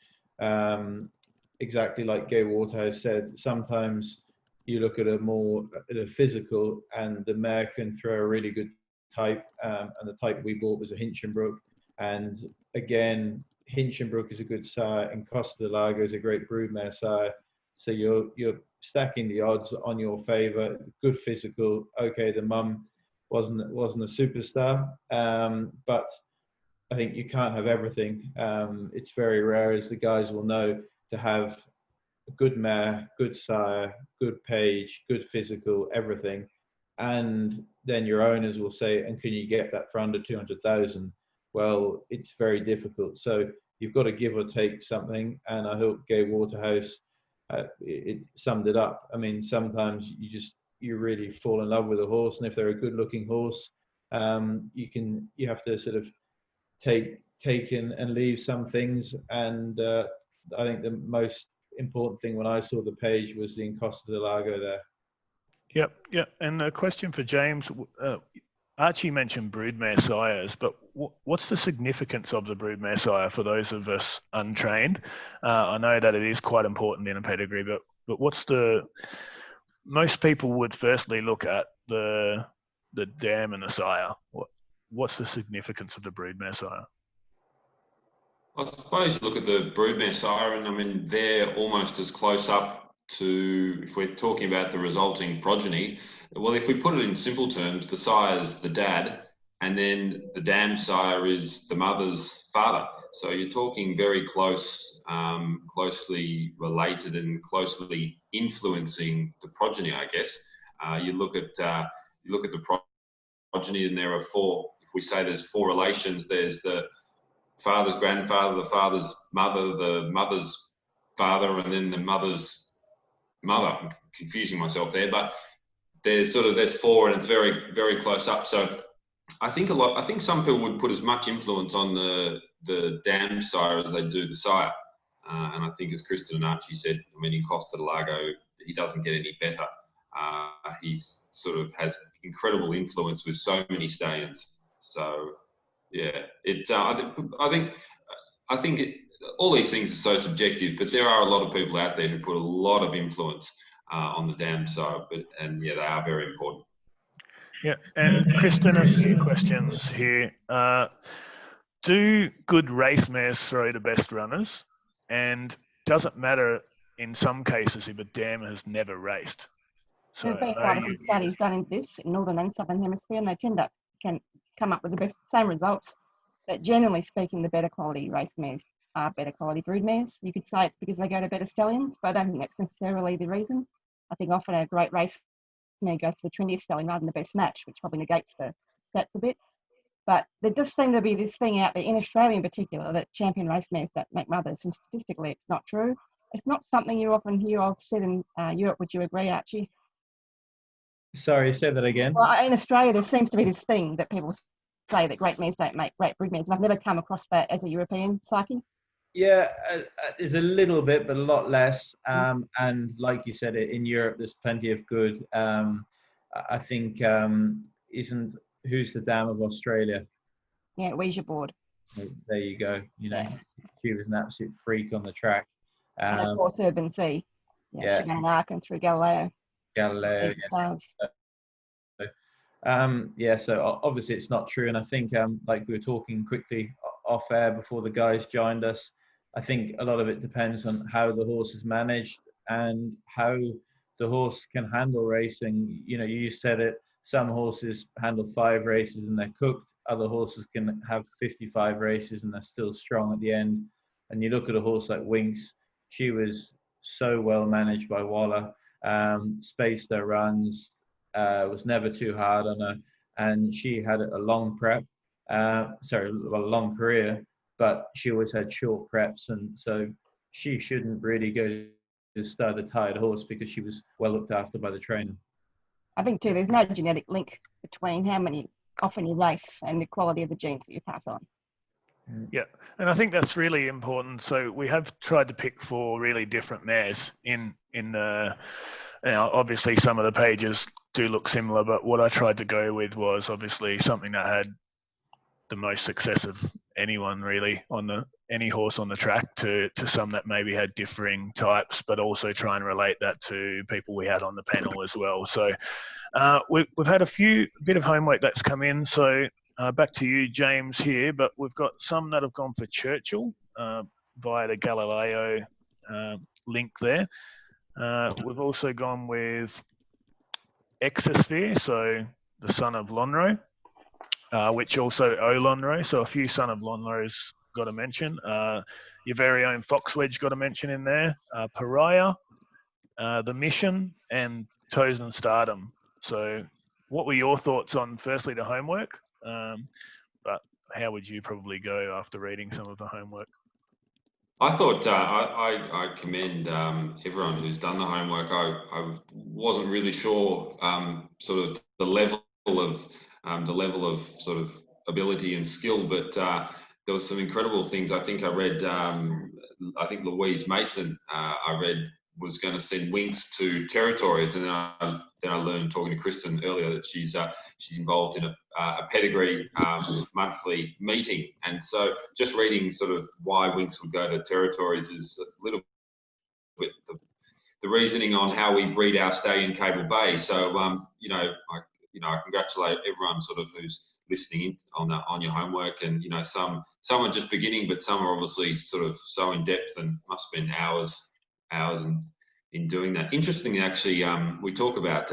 exactly like Gay Waterhouse said, sometimes you look at a physical, and the mare can throw a really good type, and the type we bought was a Hinchinbrook. And again, Hinchinbrook is a good sire, and Costa del Lago is a great broodmare sire. So you're stacking the odds on your favour. Good physical. Okay, the mum wasn't a superstar, but I think you can't have everything. It's very rare, as the guys will know, to have a good mare, good sire, good page, good physical, everything. And then your owners will say, and can you get that for under 200,000? Well, it's very difficult. So you've got to give or take something. And I hope Gay Waterhouse, it summed it up. I mean, sometimes you really fall in love with a horse, and if they're a good looking horse, you have to sort of take in and leave some things. And I think the most important thing when I saw the page was the Encosta del Lago there. Yep. And a question for James. Archie mentioned broodmare sires, but what's the significance of the broodmare sire for those of us untrained? I know that it is quite important in a pedigree, but most people would firstly look at the dam and the sire. What's the significance of the broodmare sire? I suppose you look at the broodmare sire, and I mean, they're almost as close up to, if we're talking about the resulting progeny, well, if we put it in simple terms, the sire is the dad, and then the dam sire is the mother's father. So you're talking very close, closely related and closely influencing the progeny, I guess. You look at the progeny, and there are four. If we say there's four relations, there's the father's grandfather, the father's mother, the mother's father, and then the mother's mother. I'm confusing myself there, but there's four, and it's very, very close up. So I think some people would put as much influence on the dam sire as they do the sire. And I think, as Kristen and Archie said, I mean, in Costa del Lago, he doesn't get any better. He's sort of has incredible influence with so many stallions. So yeah, I think all these things are so subjective, but there are a lot of people out there who put a lot of influence on the dam side, and yeah, they are very important. Yeah, and Kristen, a few questions here. Do good race mares throw the best runners? And does it matter in some cases if a dam has never raced? So there have been quite a few studies done in this in Northern and Southern Hemisphere, and they can come up with the same results. But generally speaking, the better quality race mares are better quality brood mares. You could say it's because they go to better stallions, but I don't think that's necessarily the reason. I think often a great race mare goes to the trendiest stallion rather than the best match, which probably negates the stats a bit. But there does seem to be this thing out there, in Australia in particular, that champion race mares don't make mothers, and statistically it's not true. It's not something you often hear of said in Europe. Would you agree, Archie? Sorry, say that again. Well, in Australia, there seems to be this thing that people say that great mares don't make great brood mares, and I've never come across that as a European psyche. Yeah, there's a little bit, but a lot less. And like you said, in Europe, there's plenty of good. I think, who's the dam of Australia? Yeah, Ouija board. There you go. You know, she was an absolute freak on the track. And of course, Urban Sea. Yeah, she ran Larkin through Galileo. So obviously it's not true, and I think like we were talking quickly off air before the guys joined us, I think a lot of it depends on how the horse is managed and how the horse can handle racing. You know, you said it, some horses handle 5 races and they're cooked, other horses can have 55 races and they're still strong at the end. And you look at a horse like Winx, she was so well managed by Waller, spaced their runs, was never too hard on her, and she had a long prep, a long career, but she always had short preps, and so she shouldn't really go to start a tired horse because she was well looked after by the trainer. I think too, there's no genetic link between how often you race and the quality of the genes that you pass on. Yeah, and I think that's really important. So we have tried to pick 4 really different mares in now obviously some of the pages do look similar, but what I tried to go with was obviously something that had the most success of anyone really on any horse on the track to some that maybe had differing types, but also try and relate that to people we had on the panel as well. So we've had a bit of homework that's come in. So back to you, James, here, but we've got some that have gone for Churchill via the Galileo link there. We've also gone with Exosphere, so the son of Lonhro, which also Lonhro, so a few son of Lonhros got a mention. Your very own Fox Wedge got a mention in there. Pariah, The Mission, and Toes and Stardom. So what were your thoughts on, firstly, the homework? But how would you probably go after reading some of the homework? I thought I commend everyone who's done the homework. I wasn't really sure sort of the level of sort of ability and skill, but there was some incredible things. I think I read. I think Louise Mason. I read was going to send Winx to territories, and then I learned talking to Kristen earlier that she's involved in a Pedigree monthly meeting, and so just reading sort of why Winx would go to territories is a little bit the reasoning on how we breed our stallion Cable Bay. So I congratulate everyone sort of who's listening in on your homework, and some are just beginning, but some are obviously sort of so in depth and must spend hours in doing that. Interestingly, actually, we talk about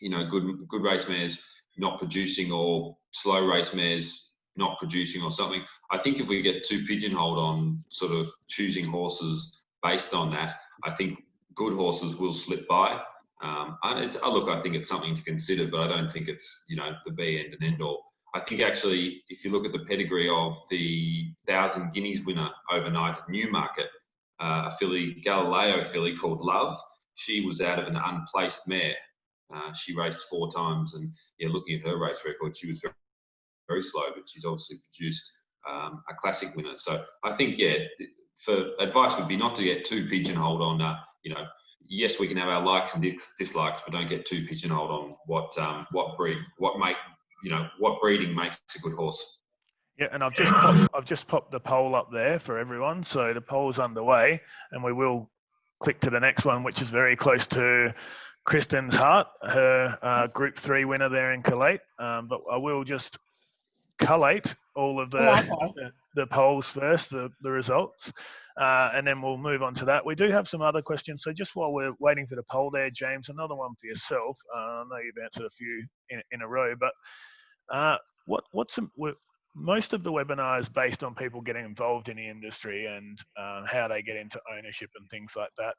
good race mares not producing, or slow race mares not producing, or something. I think if we get too pigeonholed on sort of choosing horses based on that, I think good horses will slip by. I think it's something to consider, but I don't think it's the be end and end all. I think actually, if you look at the pedigree of the 1,000 Guineas winner overnight at Newmarket, a Galileo filly called Love, she was out of an unplaced mare. She raced 4 times, and looking at her race record, she was very, very slow, but she's obviously produced a classic winner. So I think, for advice would be not to get too pigeonholed on, yes, we can have our likes and dislikes, but don't get too pigeonholed on what breeding makes a good horse. Yeah, and I've just popped the poll up there for everyone. So the poll's underway, and we will click to the next one, which is very close to Kristen's heart, her Group 3 winner there in Collate. But I will just collate all of the polls first, the results, and then we'll move on to that. We do have some other questions. So just while we're waiting for the poll there, James, another one for yourself. I know you've answered a few in a row, but most of the webinar is based on people getting involved in the industry and how they get into ownership and things like that.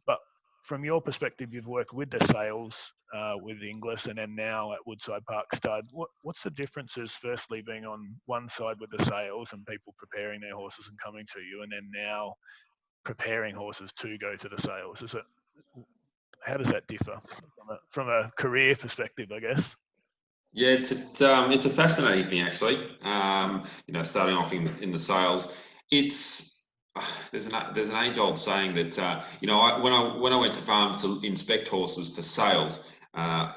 But from your perspective, you've worked with the sales with Inglis, and then now at Woodside Park Stud. What's the differences, firstly, being on one side with the sales and people preparing their horses and coming to you, and then now preparing horses to go to the sales? How does that differ from a career perspective, I guess? Yeah, it's a fascinating thing, actually. Starting off in the sales, there's an age-old saying that when I went to farms to inspect horses for sales,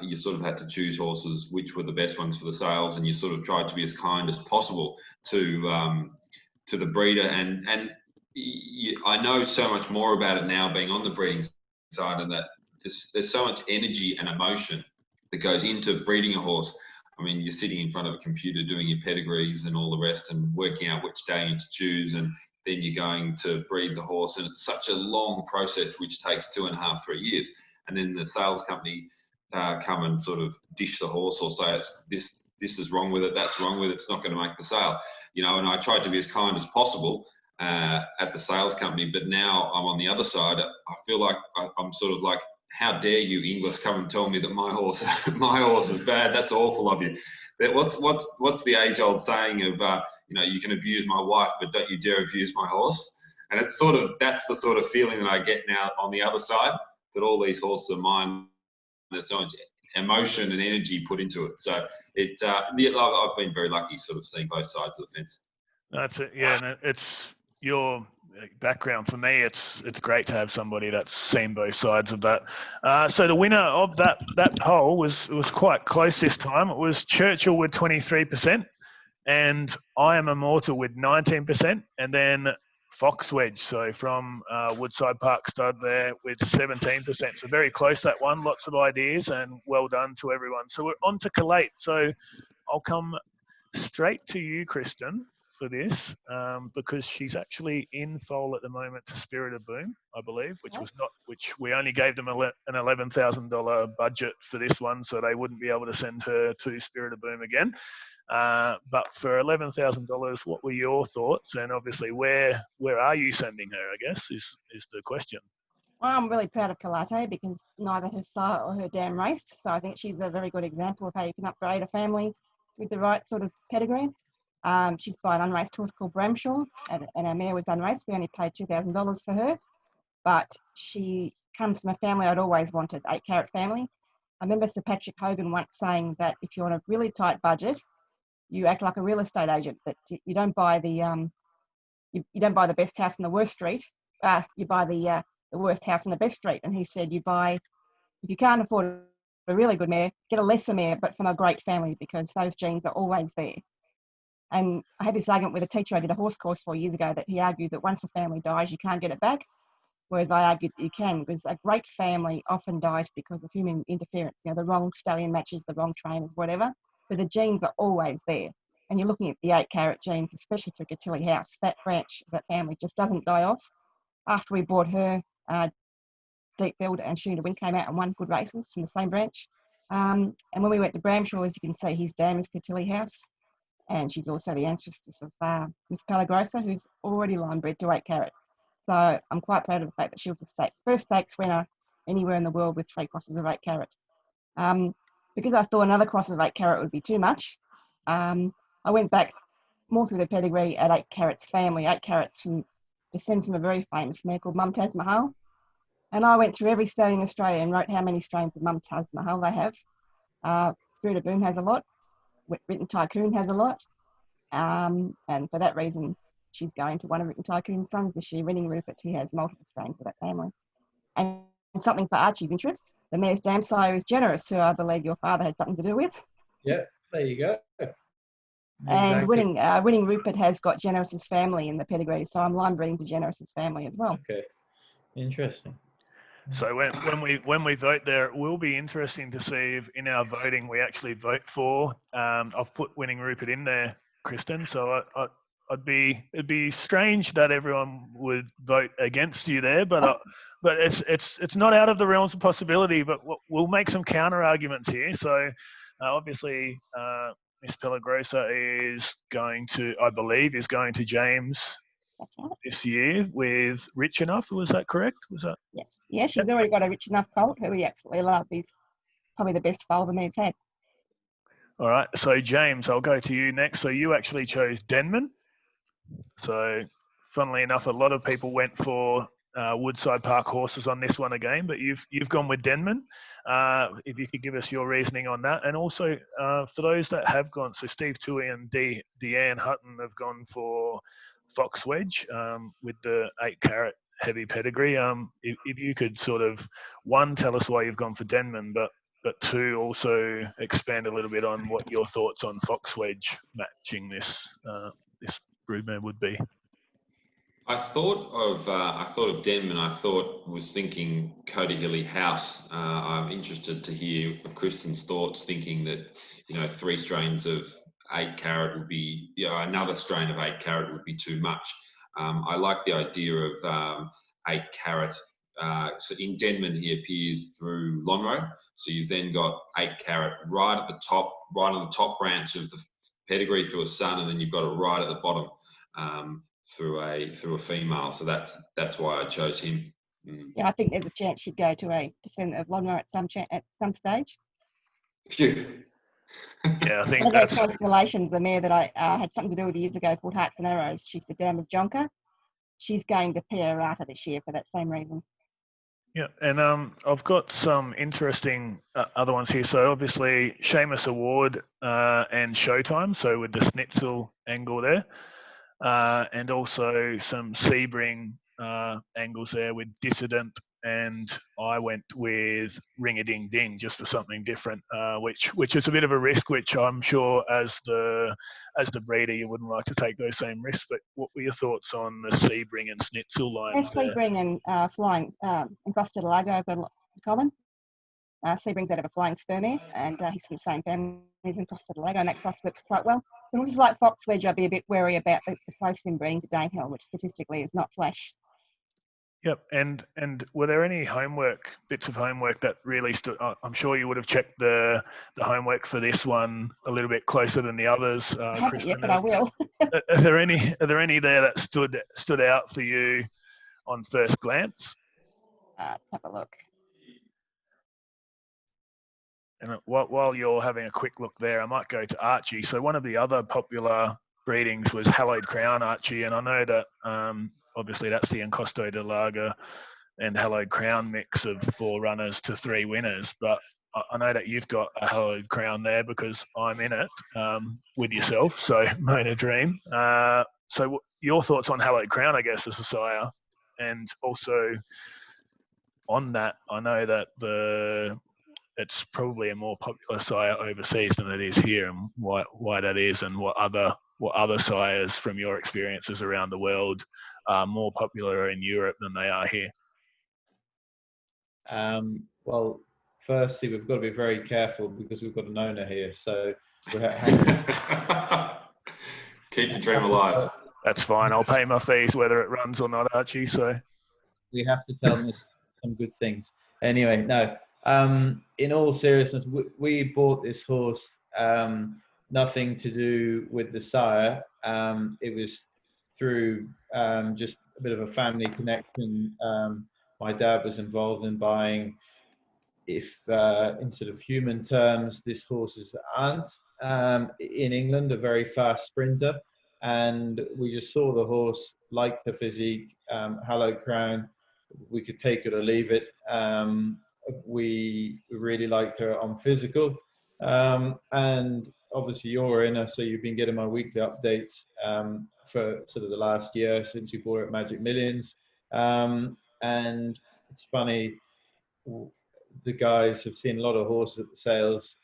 you sort of had to choose horses which were the best ones for the sales, and you sort of tried to be as kind as possible to the breeder. And I know so much more about it now, being on the breeding side, and that there's so much energy and emotion that goes into breeding a horse. I mean, you're sitting in front of a computer doing your pedigrees and all the rest, and working out which stallion to choose, and then you're going to breed the horse, and it's such a long process which takes 2.5, 3 years. And then the sales company come and sort of dish the horse, or say this is wrong with it, that's wrong with it, it's not going to make the sale. And I tried to be as kind as possible, at the sales company, but now I'm on the other side. I feel like I'm sort of like, how dare you, Inglis, come and tell me that my horse is bad? That's awful of you. What's the age-old saying of you can abuse my wife, but don't you dare abuse my horse? And it's that's the sort of feeling that I get now on the other side, that all these horses are mine. There's so much emotion and energy put into it. So I've been very lucky, sort of seeing both sides of the fence. That's it. Yeah, and it's your background. For me, it's great to have somebody that's seen both sides of that. So the winner of that poll was quite close this time. It was Churchill with 23%, and I Am Immortal with 19%, and then Fox Wedge, so from Woodside Park Stud there with 17%. So very close, that one. Lots of ideas, and well done to everyone. So we're on to Collate. So I'll come straight to you, Kristen, for this, because she's actually in foal at the moment to Spirit of Boom, I believe, which we only gave them an $11,000 budget for this one, so they wouldn't be able to send her to Spirit of Boom again. But for $11,000, what were your thoughts? And obviously, where are you sending her, I guess, is the question. Well, I'm really proud of Collate because neither her sire or her dam raced. So I think she's a very good example of how you can upgrade a family with the right sort of pedigree. She's by an unraced horse called Bramshaw, and our mare was unraced. We only paid $2,000 for her, but she comes from a family I'd always wanted, 8-carat family. I remember Sir Patrick Hogan once saying that if you're on a really tight budget, you act like a real estate agent, that you don't buy the you don't buy the best house in the worst street. You buy the worst house in the best street. And he said, if you can't afford a really good mare, get a lesser mare, but from a great family, because those genes are always there. And I had this argument with a teacher I did a horse course 4 years ago, that he argued that once a family dies, you can't get it back. Whereas I argued that you can, because a great family often dies because of human interference. The wrong stallion matches, the wrong trainers, whatever. But the genes are always there. And you're looking at the 8-carat genes, especially through Cotilly House. That branch, that family just doesn't die off. After we bought her, Deep Build and Shooter Win came out and won good races from the same branch. And when we went to Bramshaw, as you can see, his dam is Cotilly House. And she's also the ancestor of Miss Palagrosa, who's already line bred to 8-carat. So I'm quite proud of the fact that she was the first stakes winner anywhere in the world with 3 crosses of 8-carat. Because I thought another cross of 8-carat would be too much, I went back more through the pedigree at 8-carat's family. 8-carat's descends from a very famous mare called Mumtaz Mahal. And I went through every stallion in Australia and wrote how many strains of Mumtaz Mahal they have. Spirit of Boom has a lot. Written Tycoon has a lot. And for that reason, she's going to one of Written Tycoon's sons this year, Winning Rupert. He has multiple strains of that family. And something for Archie's interest, the mare's dam sire is Generous, who I believe your father had something to do with. Yeah, there you go. And Exactly. Winning Rupert has got Generous's family in the pedigree, so I'm line breeding to Generous's family as well. Okay, interesting. So when we vote there, it will be interesting to see if in our voting we actually vote for. I've put Winning Rupert in there, Kristen. So it'd be strange that everyone would vote against you there, but it's not out of the realms of possibility. But we'll make some counter arguments here. So obviously, Miss Palagrosa is going to James. That's right. This year with Rich Enough. Was that correct? Was that? Yes. Yeah, she's already got a Rich Enough colt who we absolutely love. He's probably the best foal the mare's had. All right. So, James, I'll go to you next. So, you actually chose Denman. So, funnily enough, a lot of people went for Woodside Park horses on this one again, but you've gone with Denman. If you could give us your reasoning on that. And also, for those that have gone, so Steve Toohey and Deanne Hutton have gone for Fox Wedge with the 8-carat heavy pedigree. If you could sort of, one, tell us why you've gone for Denman, but two, also expand a little bit on what your thoughts on Fox Wedge matching this broodmare would be. I thought of Denman. Was thinking Cody Hilly House. I'm interested to hear of Kristen's thoughts, thinking that 3 strains of 8-carat would be, another strain of 8-carat would be too much. I like the idea of 8-carat. So in Denman, he appears through Lonhro. So you've then got 8-carat right at the top, right on the top branch of the pedigree through a son, and then you've got it right at the bottom. through a female. So that's why I chose him. Yeah, I think there's a chance she'd go to a descendant of Lodmer at some stage. Phew. Yeah, I think One of that's... those constellations, a mare that I had something to do with years ago called Hearts and Arrows. She's the dam of Jonker. She's going to Pierata this year for that same reason. Yeah, and I've got some interesting other ones here. So obviously Seamus Award and Showtime, so with the Schnitzel angle there, and also some Sebring angles there with Dissident, and I went with Ring a Ding Ding just for something different, which is a bit of a risk, which I'm sure as the breeder you wouldn't like to take those same risks. But what were your thoughts on the Sebring and Schnitzel lines there? Sebring and Flying Encrusted Lago have got a lot in common. Sebring's out of a Flying Spermere, and he's from the same family as Encrusted Lago, and that cross works quite well. But also like Fox Wedge, I'd be a bit wary about the close inbreeding to Danehill, which statistically is not flash. Yep, and were there any bits of homework that really stood? I'm sure you would have checked the homework for this one a little bit closer than the others. I haven't Kristen, yet, but I will. Are there any there that stood out for you on first glance? Have a look. And while you're having a quick look there, I might go to Archie. So one of the other popular breedings was Hallowed Crown Archie, and I know that obviously that's the Encosto de Lager and Hallowed Crown mix of 4 runners to 3 winners. But I know that you've got a Hallowed Crown there because I'm in it with yourself, so Mona Dream. So your thoughts on Hallowed Crown, I guess, as a sire, and also on that, I know that it's probably a more popular sire overseas than it is here, and why that is, and what other sires from your experiences around the world are more popular in Europe than they are here. Well, firstly, we've got to be very careful because we've got an owner here, so keep the dream alive. That's fine. I'll pay my fees whether it runs or not, Archie. So we have to tell them some good things. Anyway, no. In all seriousness, we bought this horse, nothing to do with the sire. It was through just a bit of a family connection. My dad was involved in buying, if in sort of human terms, this horse's aunt in England, a very fast sprinter. And we just saw the horse, liked the physique, Hallowed Crown. We could take it or leave it. We really liked her on physical. And obviously you're in her, so you've been getting my weekly updates for sort of the last year since we bought her at Magic Millions. And it's funny, the guys have seen a lot of horses at the sales.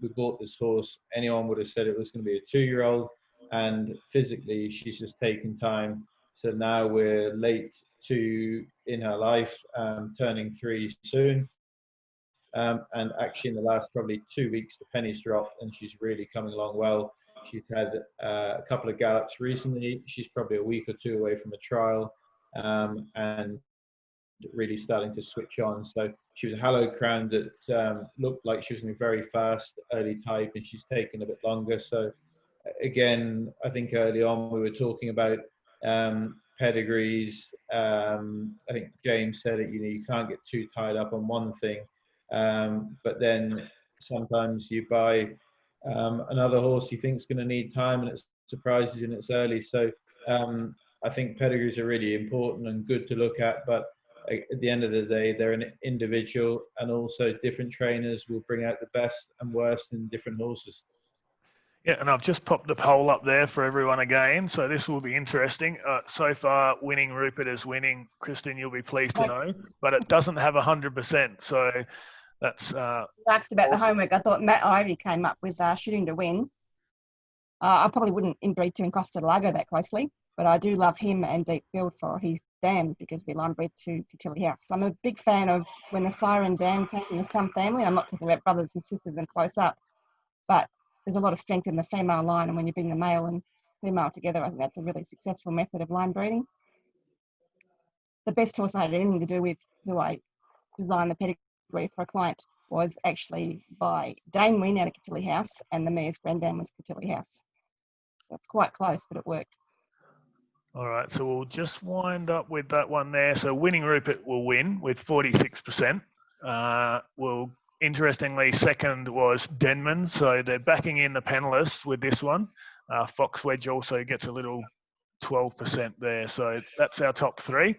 We bought this horse, anyone would have said it was going to be a 2-year-old, and physically she's just taken time. So now we're late in her life, turning 3 soon. And actually in the last probably 2 weeks, the penny's dropped and she's really coming along well. She's had a couple of gallops recently. She's probably a week or 2 away from a trial, and really starting to switch on. So she was a Hallowed Crown that looked like she was going to be very fast, early type, and she's taken a bit longer. So again, I think early on we were talking about pedigrees. I think James said it, you can't get too tied up on one thing. But then sometimes you buy another horse you think is going to need time and it surprises you and it's early. So I think pedigrees are really important and good to look at, but at the end of the day, they're an individual, and also different trainers will bring out the best and worst in different horses. Yeah, and I've just popped the poll up there for everyone again, so this will be interesting. So far, Winning Rupert is winning. Kristen, you'll be pleased to know, but it doesn't have 100%, so that's... asked about the homework. I thought Matt Ivy came up with Shooting to Win. I probably wouldn't inbreed to Encosta Lago that closely, but I do love him and Deep Field for his dam because we line bred to Cotilly House. I'm a big fan of when the Siren dam came from the Sun family. I'm not talking about brothers and sisters and close up, but there's a lot of strength in the female line, and when you bring the male and female together, I think that's a really successful method of line breeding. The best horse I had anything to do with who I designed the pedigree for a client was actually by Dane Wynn out of Cotilly House, and the mare's granddam was Cotilly House. That's quite close, but it worked. All right, so we'll just wind up with that one there. So Winning Rupert will win with 46%. Interestingly, second was Denman, so they're backing in the panelists with this one. Fox Wedge also gets a little 12% there, so that's our top three.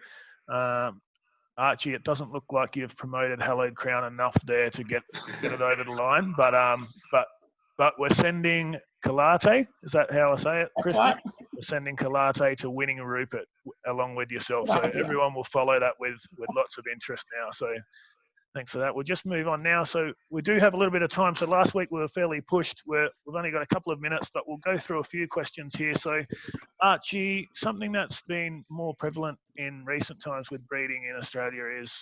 Archie, it doesn't look like you've promoted Hallowed Crown enough there to get it over the line, but we're sending Collate. Is that how I say it, Kristen? Right. We're sending Collate to Winning Rupert along with yourself. Good So idea. everyone will follow that with lots of interest now. So thanks for that. We'll just move on now. So we do have a little bit of time. So last week we were fairly pushed. We've only got a couple of minutes, but we'll go through a few questions here. So Archie, something that's been more prevalent in recent times with breeding in Australia is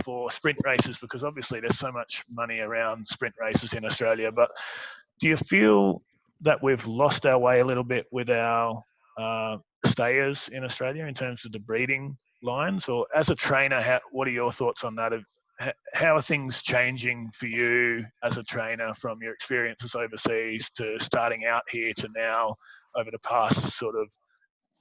for sprint races, because obviously there's so much money around sprint races in Australia. But do you feel that we've lost our way a little bit with our stayers in Australia in terms of the breeding lines? Or as a trainer, what are your thoughts on that? How are things changing for you as a trainer from your experiences overseas to starting out here to now over the past sort of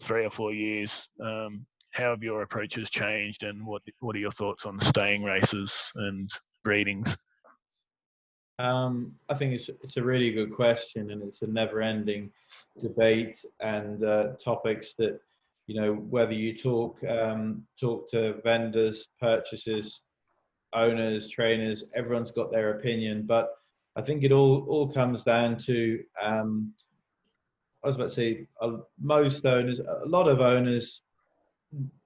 3 or 4 years? How have your approaches changed, and what are your thoughts on staying races and breedings? I think it's a really good question, and it's a never-ending debate and topics that, you know, whether you talk to vendors, purchasers, owners, trainers, everyone's got their opinion. But I think it all comes down to I was about to say most owners, a lot of owners,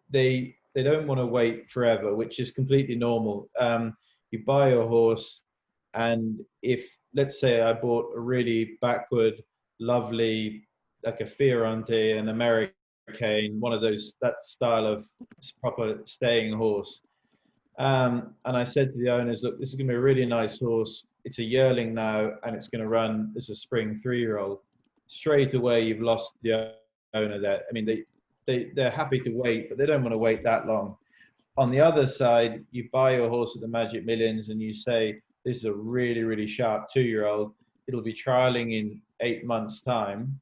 they don't want to wait forever, which is completely normal. You buy a horse, and if, let's say, I bought a really backward, lovely, like a Fiorente, an American, one of those, that style of proper staying horse. And I said to the owners, look, this is going to be a really nice horse. It's a yearling now, and it's going to run as a spring 3-year-old. Straight away, you've lost the owner there. I mean, they're happy to wait, but they don't want to wait that long. On the other side, you buy your horse at the Magic Millions and you say, this is a really, really sharp 2-year-old. It'll be trialing in 8 months' time,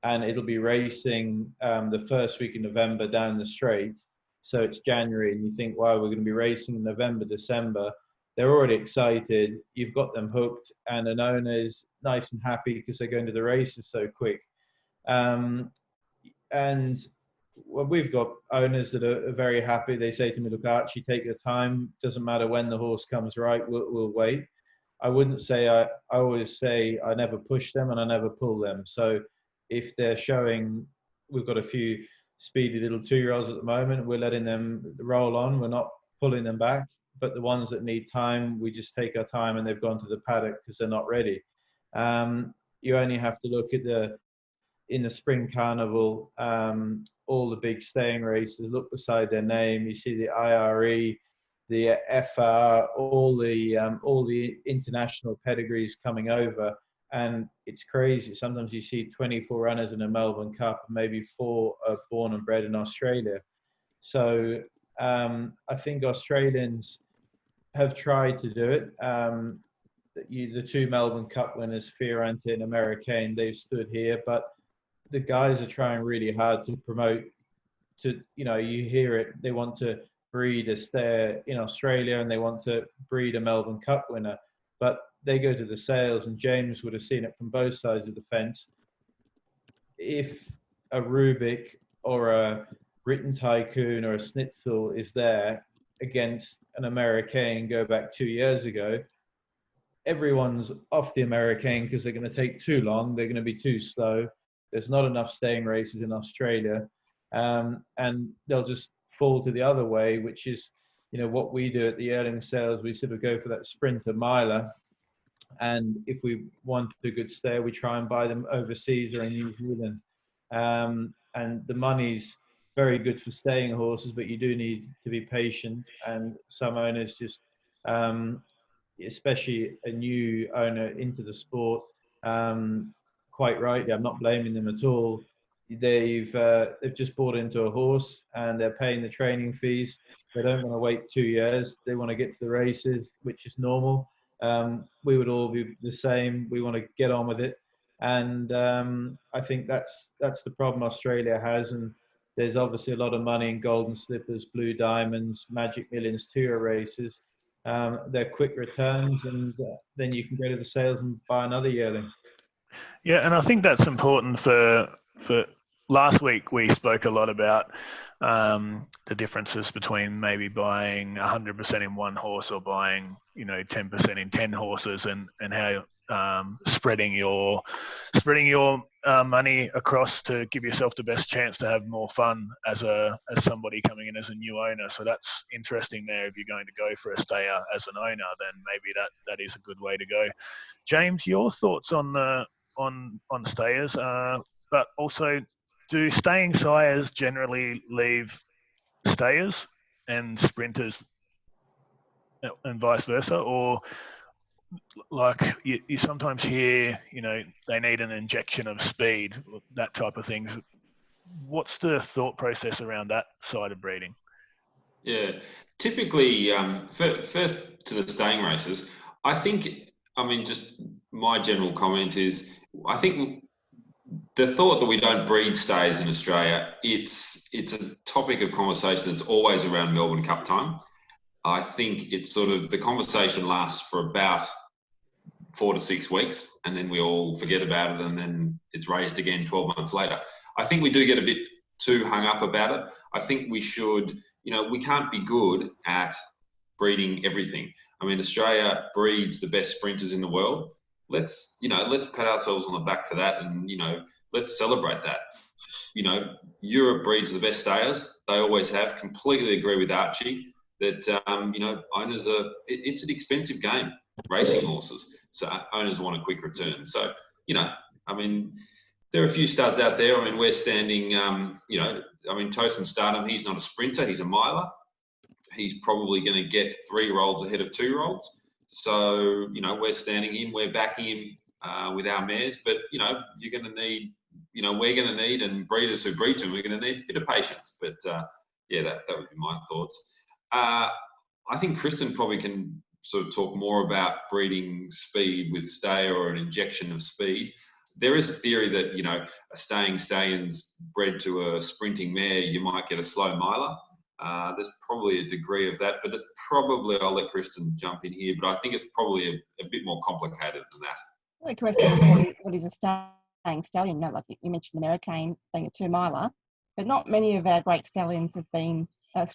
and it'll be racing the first week in November down the straight. So it's January, and you think, wow, we're going to be racing in November, December. They're already excited. You've got them hooked, and an owner is nice and happy because they're going to the races so quick. And well, we've got owners that are very happy. They say to me, look, Archie, take your time. Doesn't matter when the horse comes right, we'll wait. I wouldn't say, I always say I never push them and I never pull them. So if they're showing, we've got a few speedy little 2-year-olds at the moment, we're letting them roll on. We're not pulling them back. But the ones that need time, we just take our time, and they've gone to the paddock because they're not ready. You only have to look at in the Spring Carnival, all the big staying races, look beside their name, you see the IRE, the FR, all the international pedigrees coming over, and it's crazy. Sometimes you see 24 runners in a Melbourne Cup, and maybe 4 are born and bred in Australia. So I think Australians have tried to do it. The 2 Melbourne Cup winners, Fiorente and American, they've stood here, but the guys are trying really hard to promote, to, you know, you hear it, they want to breed a stare in Australia and they want to breed a Melbourne Cup winner, but they go to the sales, and James would have seen it from both sides of the fence. If a Rubik or a Written Tycoon or a Schnitzel is there against an American, go back 2 years ago, everyone's off the American because they're going to take too long, they're going to be too slow, there's not enough staying races in Australia, and they'll just fall to the other way, which is, you know, what we do at the yearling sales. We sort of go for that sprinter miler, and if we want a good stayer, we try and buy them overseas or in New Zealand. And the money's very good for staying horses, but you do need to be patient, and some owners just, especially a new owner into the sport, quite rightly, I'm not blaming them at all, they've just bought into a horse and they're paying the training fees. They don't want to wait 2 years. They want to get to the races, which is normal. We would all be the same. We want to get on with it. And I think that's the problem Australia has. And There's obviously a lot of money in Golden Slippers, Blue Diamonds, Magic Millions tour races. They're quick returns, and then you can go to the sales and buy another yearling. Yeah, and I think that's important for last week we spoke a lot about the differences between maybe buying 100% in one horse or buying 10% in 10 horses, and how spreading your money across to give yourself the best chance to have more fun as somebody coming in as a new owner. So that's interesting there. If you're going to go for a stayer as an owner, then maybe that is a good way to go. James, your thoughts on stayers, but also, do staying sires generally leave stayers and sprinters and vice versa? Or like you sometimes hear, they need an injection of speed, that type of things. What's the thought process around that side of breeding? Yeah, typically, first to the staying races, just my general comment is, I think the thought that we don't breed stays in Australia, it's a topic of conversation that's always around Melbourne Cup time. I think it's sort of, the conversation lasts for about 4 to 6 weeks, and then we all forget about it, and then it's raised again 12 months later. I think we do get a bit too hung up about it. I think we should, we can't be good at breeding everything. I mean, Australia breeds the best sprinters in the world. Let's pat ourselves on the back for that, and, let's celebrate that. Europe breeds the best stayers. They always have. Completely agree with Archie that, owners it's an expensive game, racing horses. So owners want a quick return. So, there are a few studs out there. We're standing, Tosin Stardom, he's not a sprinter, he's a miler. He's probably going to get 3-year-olds ahead of 2-year-olds. So, we're standing him, we're backing him with our mares, but, you're going to need, we're going to need, and breeders who breed to him, we're going to need a bit of patience. But, that would be my thoughts. I think Kristen probably can sort of talk more about breeding speed with stayer or an injection of speed. There is a theory that, a staying stallion's bred to a sprinting mare, you might get a slow miler. There's probably a degree of that, but it's probably, I'll let Kristen jump in here, but I think it's probably a bit more complicated than that. The question is, what is a staying stallion? Like you mentioned the American being a 2-miler, but not many of our great stallions have been,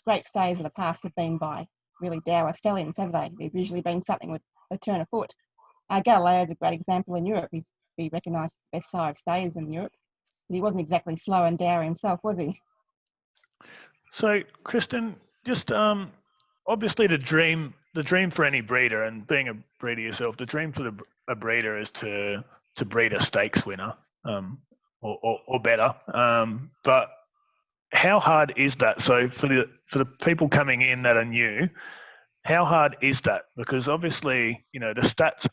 great stayers of the past have been by really dour stallions, have they? They've usually been something with a turn of foot. Galileo's a great example in Europe. He's recognised the best sire of stayers in Europe. But he wasn't exactly slow and dour himself, was he? So, Kristen, just obviously the dream for any breeder, and being a breeder yourself, the dream for a breeder is to breed a stakes winner, or better. But how hard is that? So for the people coming in that are new, how hard is that? Because obviously, the stats,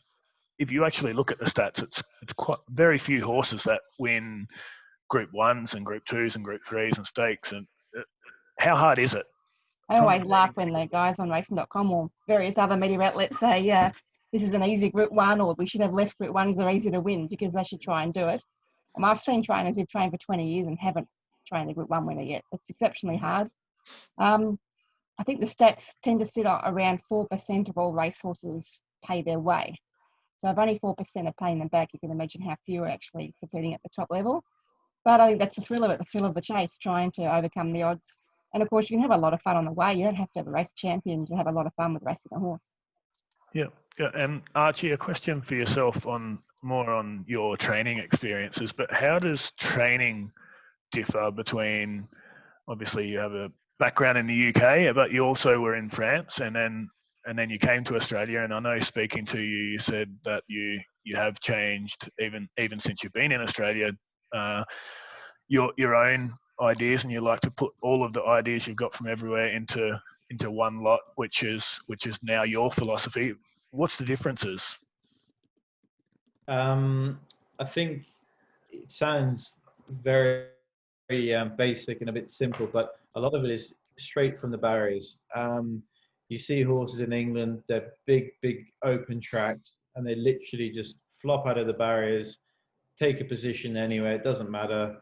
if you actually look at the stats, it's quite very few horses that win Group 1s and Group 2s and Group 3s and stakes. And how hard is it? I always laugh when the guys on racing.com or various other media outlets say, this is an easy Group 1, or we should have less Group 1s, they're easy to win, because they should try and do it. I've seen trainers who've trained for 20 years and haven't trained a Group 1 winner yet. It's exceptionally hard. I think the stats tend to sit around 4% of all racehorses pay their way. So if only 4% are paying them back, you can imagine how few are actually competing at the top level. But I think that's the thrill of it, the thrill of the chase, trying to overcome the odds. And of course, you can have a lot of fun on the way. You don't have to have a race champion to have a lot of fun with racing a horse. Yeah. And Archie, a question for yourself more on your training experiences, but how does training differ between, obviously you have a background in the UK, but you also were in France, and then you came to Australia, and I know speaking to you, you said that you have changed even since you've been in Australia, your own ideas, and you like to put all of the ideas you've got from everywhere into one lot, which is now your philosophy. What's the differences? I think it sounds very, very basic and a bit simple, but a lot of it is straight from the barriers. You see horses in England, they're big open tracks, and they literally just flop out of the barriers, take a position anywhere, it doesn't matter.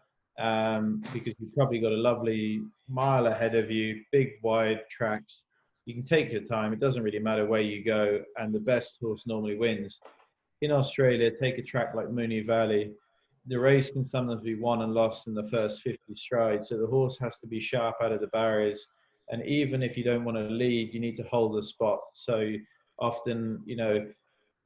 because you've probably got a lovely mile ahead of you, big wide tracks. You can take your time. It doesn't really matter where you go, and the best horse normally wins. In Australia, take a track like Moonee Valley. The race can sometimes be won and lost in the first 50 strides. So the horse has to be sharp out of the barriers. And even if you don't want to lead, you need to hold the spot. So often, you know,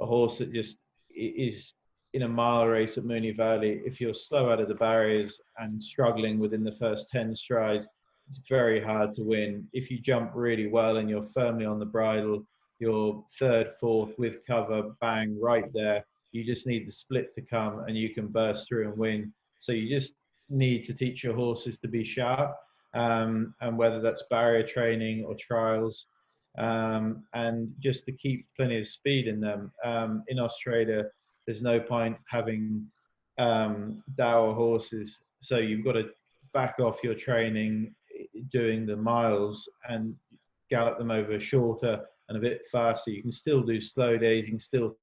a horse that just is in a mile race at Moonee Valley, if you're slow out of the barriers and struggling within the first 10 strides, it's very hard to win. If you jump really well and you're firmly on the bridle, you're third, fourth with cover, bang, right there. You just need the split to come and you can burst through and win. So you just need to teach your horses to be sharp, and whether that's barrier training or trials, and just to keep plenty of speed in them. In Australia, there's no point having dour horses. So you've got to back off your training, doing the miles, and gallop them over shorter and a bit faster. You can still do slow days. You can still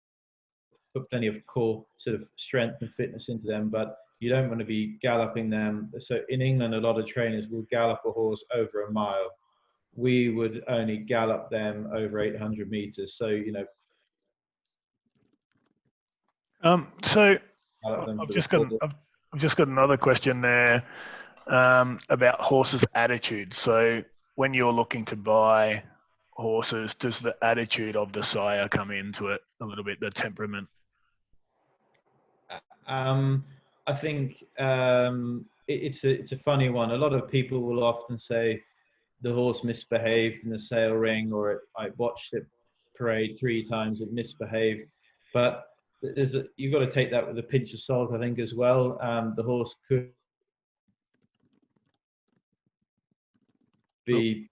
put plenty of core sort of strength and fitness into them, but you don't want to be galloping them. So in England, a lot of trainers will gallop a horse over a mile. We would only gallop them over 800 meters. So, you know. So I've just got another question there about horses' attitude. So when you're looking to buy horses, does the attitude of the sire come into it a little bit, the temperament? I think it's a funny one. A lot of people will often say the horse misbehaved in the sale ring, or I watched it parade 3 times, it misbehaved. But you've got to take that with a pinch of salt, I think, as well. The horse could be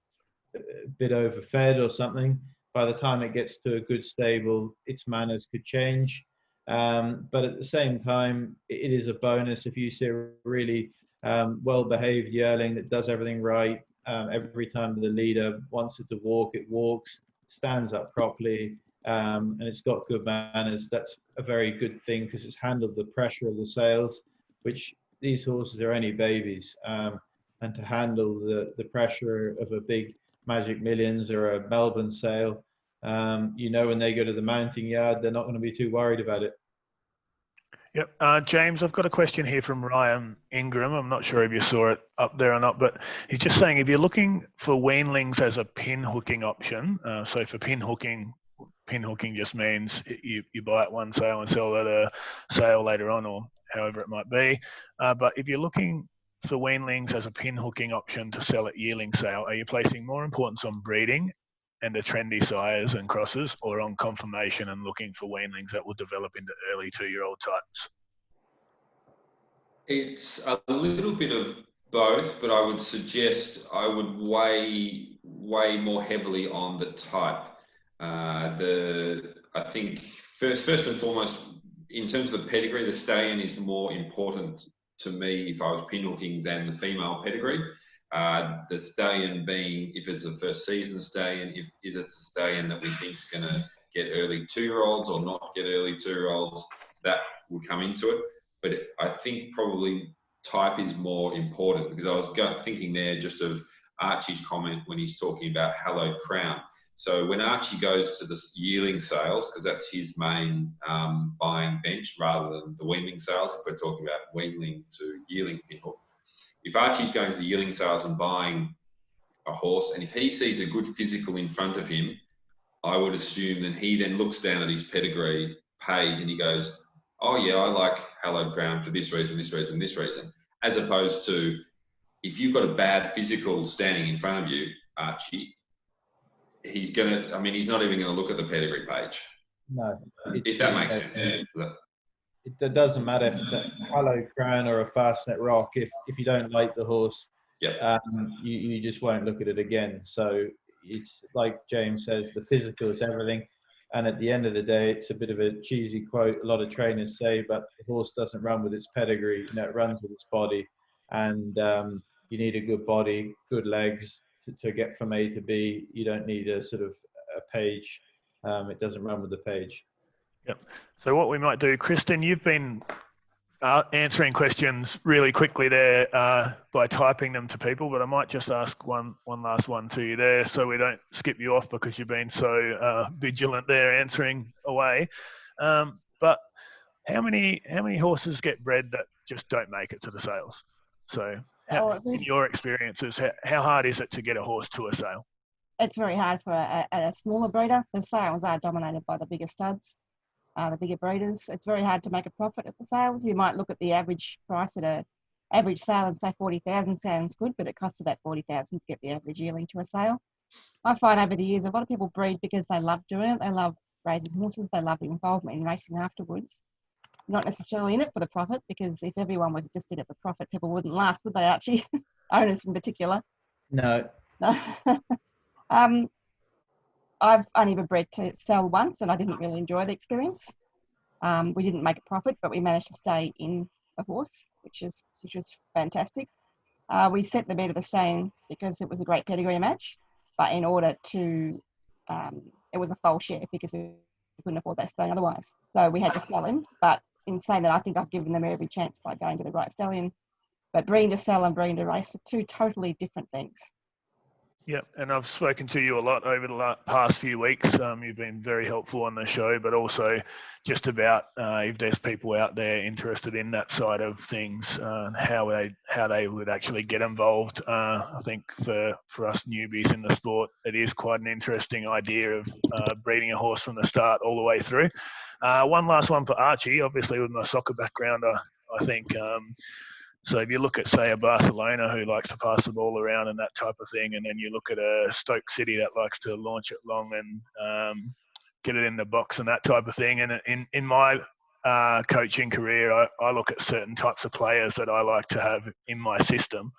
a bit overfed or something. By the time it gets to a good stable, its manners could change. But at the same time, it is a bonus if you see a really well-behaved yearling that does everything right. Every time the leader wants it to walk, it walks, stands up properly, and it's got good manners. That's a very good thing because it's handled the pressure of the sales, which these horses are only babies. And to handle the pressure of a big Magic Millions or a Melbourne sale, you know, when they go to the mounting yard, they're not going to be too worried about it. Yep. James, I've got a question here from Ryan Ingram. I'm not sure if you saw it up there or not, but he's just saying if you're looking for weanlings as a pin hooking option, so for pin hooking just means you buy at one sale and sell at a sale later on, or however it might be. But if you're looking for weanlings as a pin hooking option to sell at yearling sale, are you placing more importance on breeding and the trendy sires and crosses, or on conformation and looking for weanlings that will develop into early 2-year-old types? It's a little bit of both, but I would suggest I would weigh more heavily on the type. I think first and foremost, in terms of the pedigree, the stallion is more important to me if I was pinhooking than the female pedigree. The stallion being, if it's a first season stallion, is it a stallion that we think is going to get early 2-year-olds or not get early 2-year-olds, so that will come into it. But I think probably type is more important, because I was thinking there just of Archie's comment when he's talking about hallowed crown. So when Archie goes to the yearling sales, because that's his main buying bench rather than the weanling sales, if we're talking about weanling to yearling people, if Archie's going to the yearling sales and buying a horse, and if he sees a good physical in front of him, I would assume that he then looks down at his pedigree page and he goes, oh yeah, I like hallowed crown for this reason, this reason, this reason. As opposed to, if you've got a bad physical standing in front of you, Archie, he's not even going to look at the pedigree page. No. If that makes sense. It doesn't matter if it's a hallowed crown or a fastnet rock. If you don't like the horse, yep. You just won't look at it again. So it's like James says, the physical is everything. And at the end of the day, it's a bit of a cheesy quote a lot of trainers say, but the horse doesn't run with its pedigree, it runs with its body. And you need a good body, good legs to get from A to B. You don't need a sort of a page. It doesn't run with the page. Yep. So what we might do, Kristen, you've been answering questions really quickly there by typing them to people, but I might just ask one last one to you there so we don't skip you off because you've been so vigilant there answering away. But how many horses get bred that just don't make it to the sales? So in your experiences, how hard is it to get a horse to a sale? It's very hard for a smaller breeder. The sales are dominated by the bigger studs, the bigger breeders. It's very hard to make a profit at the sales. You might look at the average price at a average sale and say 40,000 sounds good, but it costs about 40,000 to get the average yearling to a sale. I find over the years a lot of people breed because they love doing it. They love raising horses. They love the involvement in racing afterwards. Not necessarily in it for the profit, because if everyone was just in it for profit, people wouldn't last, would they, Archie? Owners in particular. No. I've only ever bred to sell once, and I didn't really enjoy the experience. We didn't make a profit, but we managed to stay in a horse, which was fantastic. We sent the bed of the staying because it was a great pedigree match, but in order to, it was a foal share because we couldn't afford that staying otherwise. So we had to sell him, but in saying that, I think I've given them every chance by going to the right stallion. But breeding to sell and breeding to race are two totally different things. Yep, and I've spoken to you a lot over the past few weeks. You've been very helpful on the show, but also just about if there's people out there interested in that side of things, how they would actually get involved. I think for us newbies in the sport, it is quite an interesting idea of breeding a horse from the start all the way through. One last one for Archie. Obviously, with my soccer background, I think. So if you look at, say, a Barcelona who likes to pass the ball around and that type of thing, and then you look at a Stoke City that likes to launch it long and get it in the box and that type of thing. And in my coaching career, I look at certain types of players that I like to have in my system.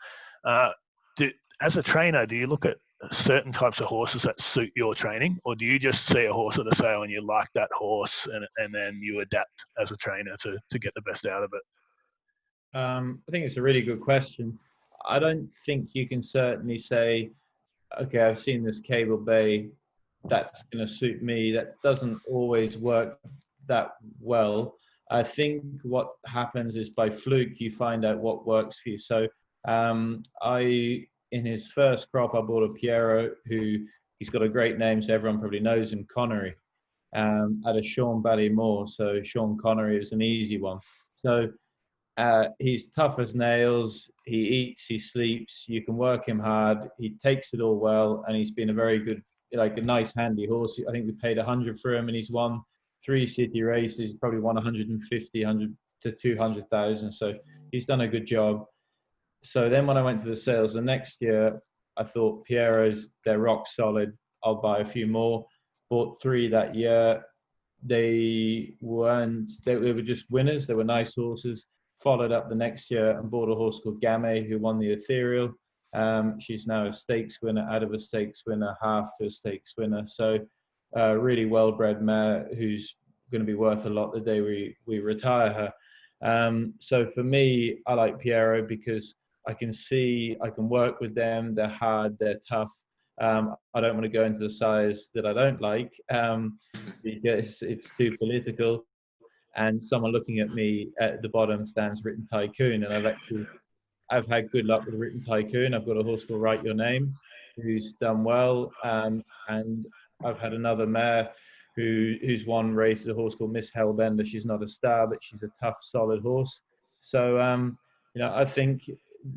As a trainer, do you look at certain types of horses that suit your training, or do you just see a horse at a sale and you like that horse and then you adapt as a trainer to get the best out of it? I think it's a really good question. I don't think you can certainly say, okay, I've seen this Cable Bay, that's going to suit me. That doesn't always work that well. I think what happens is by fluke, you find out what works for you. So in his first crop, I bought a Piero he's got a great name, so everyone probably knows him, Connery, at a Sean Ballymore. So Sean Connery is an easy one. So he's tough as nails. He eats, he sleeps. You can work him hard. He takes it all well, and he's been a very good, like a nice, handy horse. I think we paid 100 for him, and he's won 3 city races. He's probably won 150, 100 to 200,000. So he's done a good job. So then when I went to the sales the next year, I thought Piero's, they're rock solid. I'll buy a few more. Bought 3 that year. They were just winners. They were nice horses. Followed up the next year and bought a horse called Game, who won the Ethereal. She's now a stakes winner, out of a stakes winner, half to a stakes winner. So really well-bred mare who's going to be worth a lot the day we retire her. So for me, I like Piero because I can work with them. They're hard, they're tough. I don't want to go into the size that I don't like because it's too political. And someone looking at me at the bottom stands Written Tycoon, and I've had good luck with Written Tycoon. I've got a horse called Write Your Name, who's done well, and I've had another mare who's won races, a horse called Miss Hellbender. She's not a star, but she's a tough, solid horse. So I think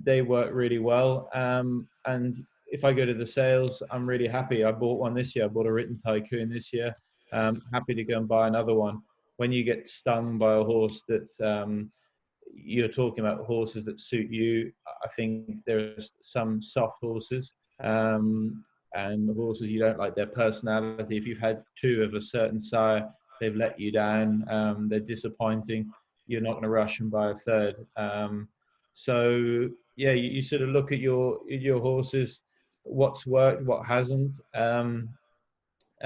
they work really well. And if I go to the sales, I'm really happy. I bought one this year. I bought a Written Tycoon this year. Happy to go and buy another one. When you get stung by a horse that you're talking about horses that suit you, I think there's some soft horses and horses you don't like their personality. If you've had 2 of a certain sire, they've let you down, they're disappointing, you're not going to rush and buy a 3rd. So yeah, you sort of look at your horses, what's worked, what hasn't.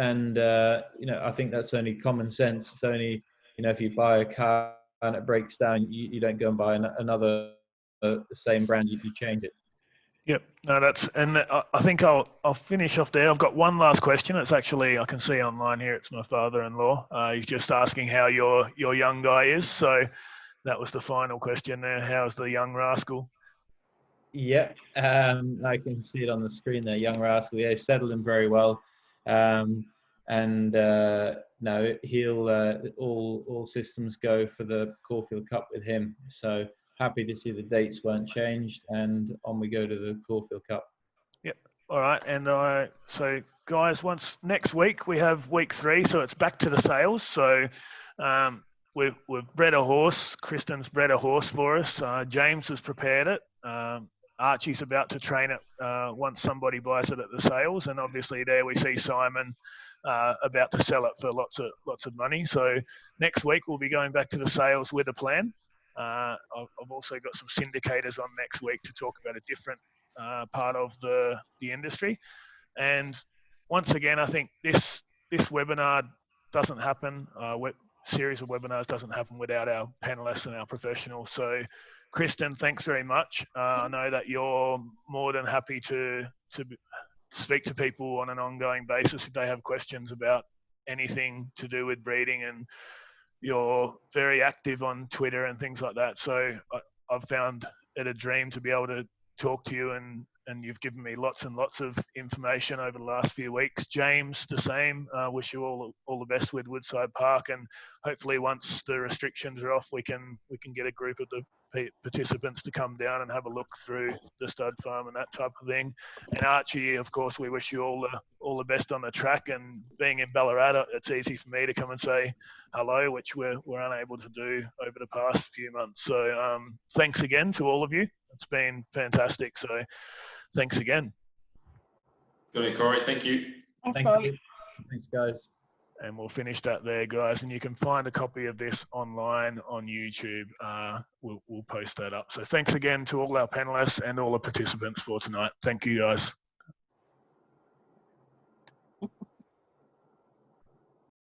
I think that's only common sense. It's only, if you buy a car and it breaks down, you don't go and buy another the same brand. You change it. Yep. No, I think I'll finish off there. I've got one last question. It's actually, I can see online here, it's my father-in-law. He's just asking how your young guy is. So that was the final question there. How's the young rascal? Yep, I can see it on the screen there. Young rascal, yeah, settled in very well, no, he'll all systems go for the Caulfield Cup with him. So happy to see the dates weren't changed, and on we go to the Caulfield Cup. Yep. All right, and so guys, next week we have week 3, so it's back to the sales. So we've bred a horse. Kristen's bred a horse for us. James has prepared it. Archie's about to train it once somebody buys it at the sales, and obviously there we see Simon about to sell it for lots of money. So next week we'll be going back to the sales with a plan. I've also got some syndicators on next week to talk about a different part of the industry. And once again, I think this webinar doesn't happen. Series of webinars doesn't happen without our panelists and our professionals. So Kristen, thanks very much. I know that you're more than happy to speak to people on an ongoing basis if they have questions about anything to do with breeding, and you're very active on Twitter and things like that. So I've found it a dream to be able to talk to you, and you've given me lots and lots of information over the last few weeks. James, the same. Wish you all the best with Woodside Park, and hopefully once the restrictions are off, we can get a group of the participants to come down and have a look through the stud farm and that type of thing. And Archie, of course, we wish you all the best on the track. And being in Ballarat, it's easy for me to come and say hello, which we're unable to do over the past few months. So thanks again to all of you. It's been fantastic. So thanks again. Good evening, Corey. Thank you. Thanks, Thank Corey. you. Thanks, guys. And we'll finish that there, guys. And you can find a copy of this online on YouTube. We'll post that up. So thanks again to all our panelists and all the participants for tonight. Thank you, guys.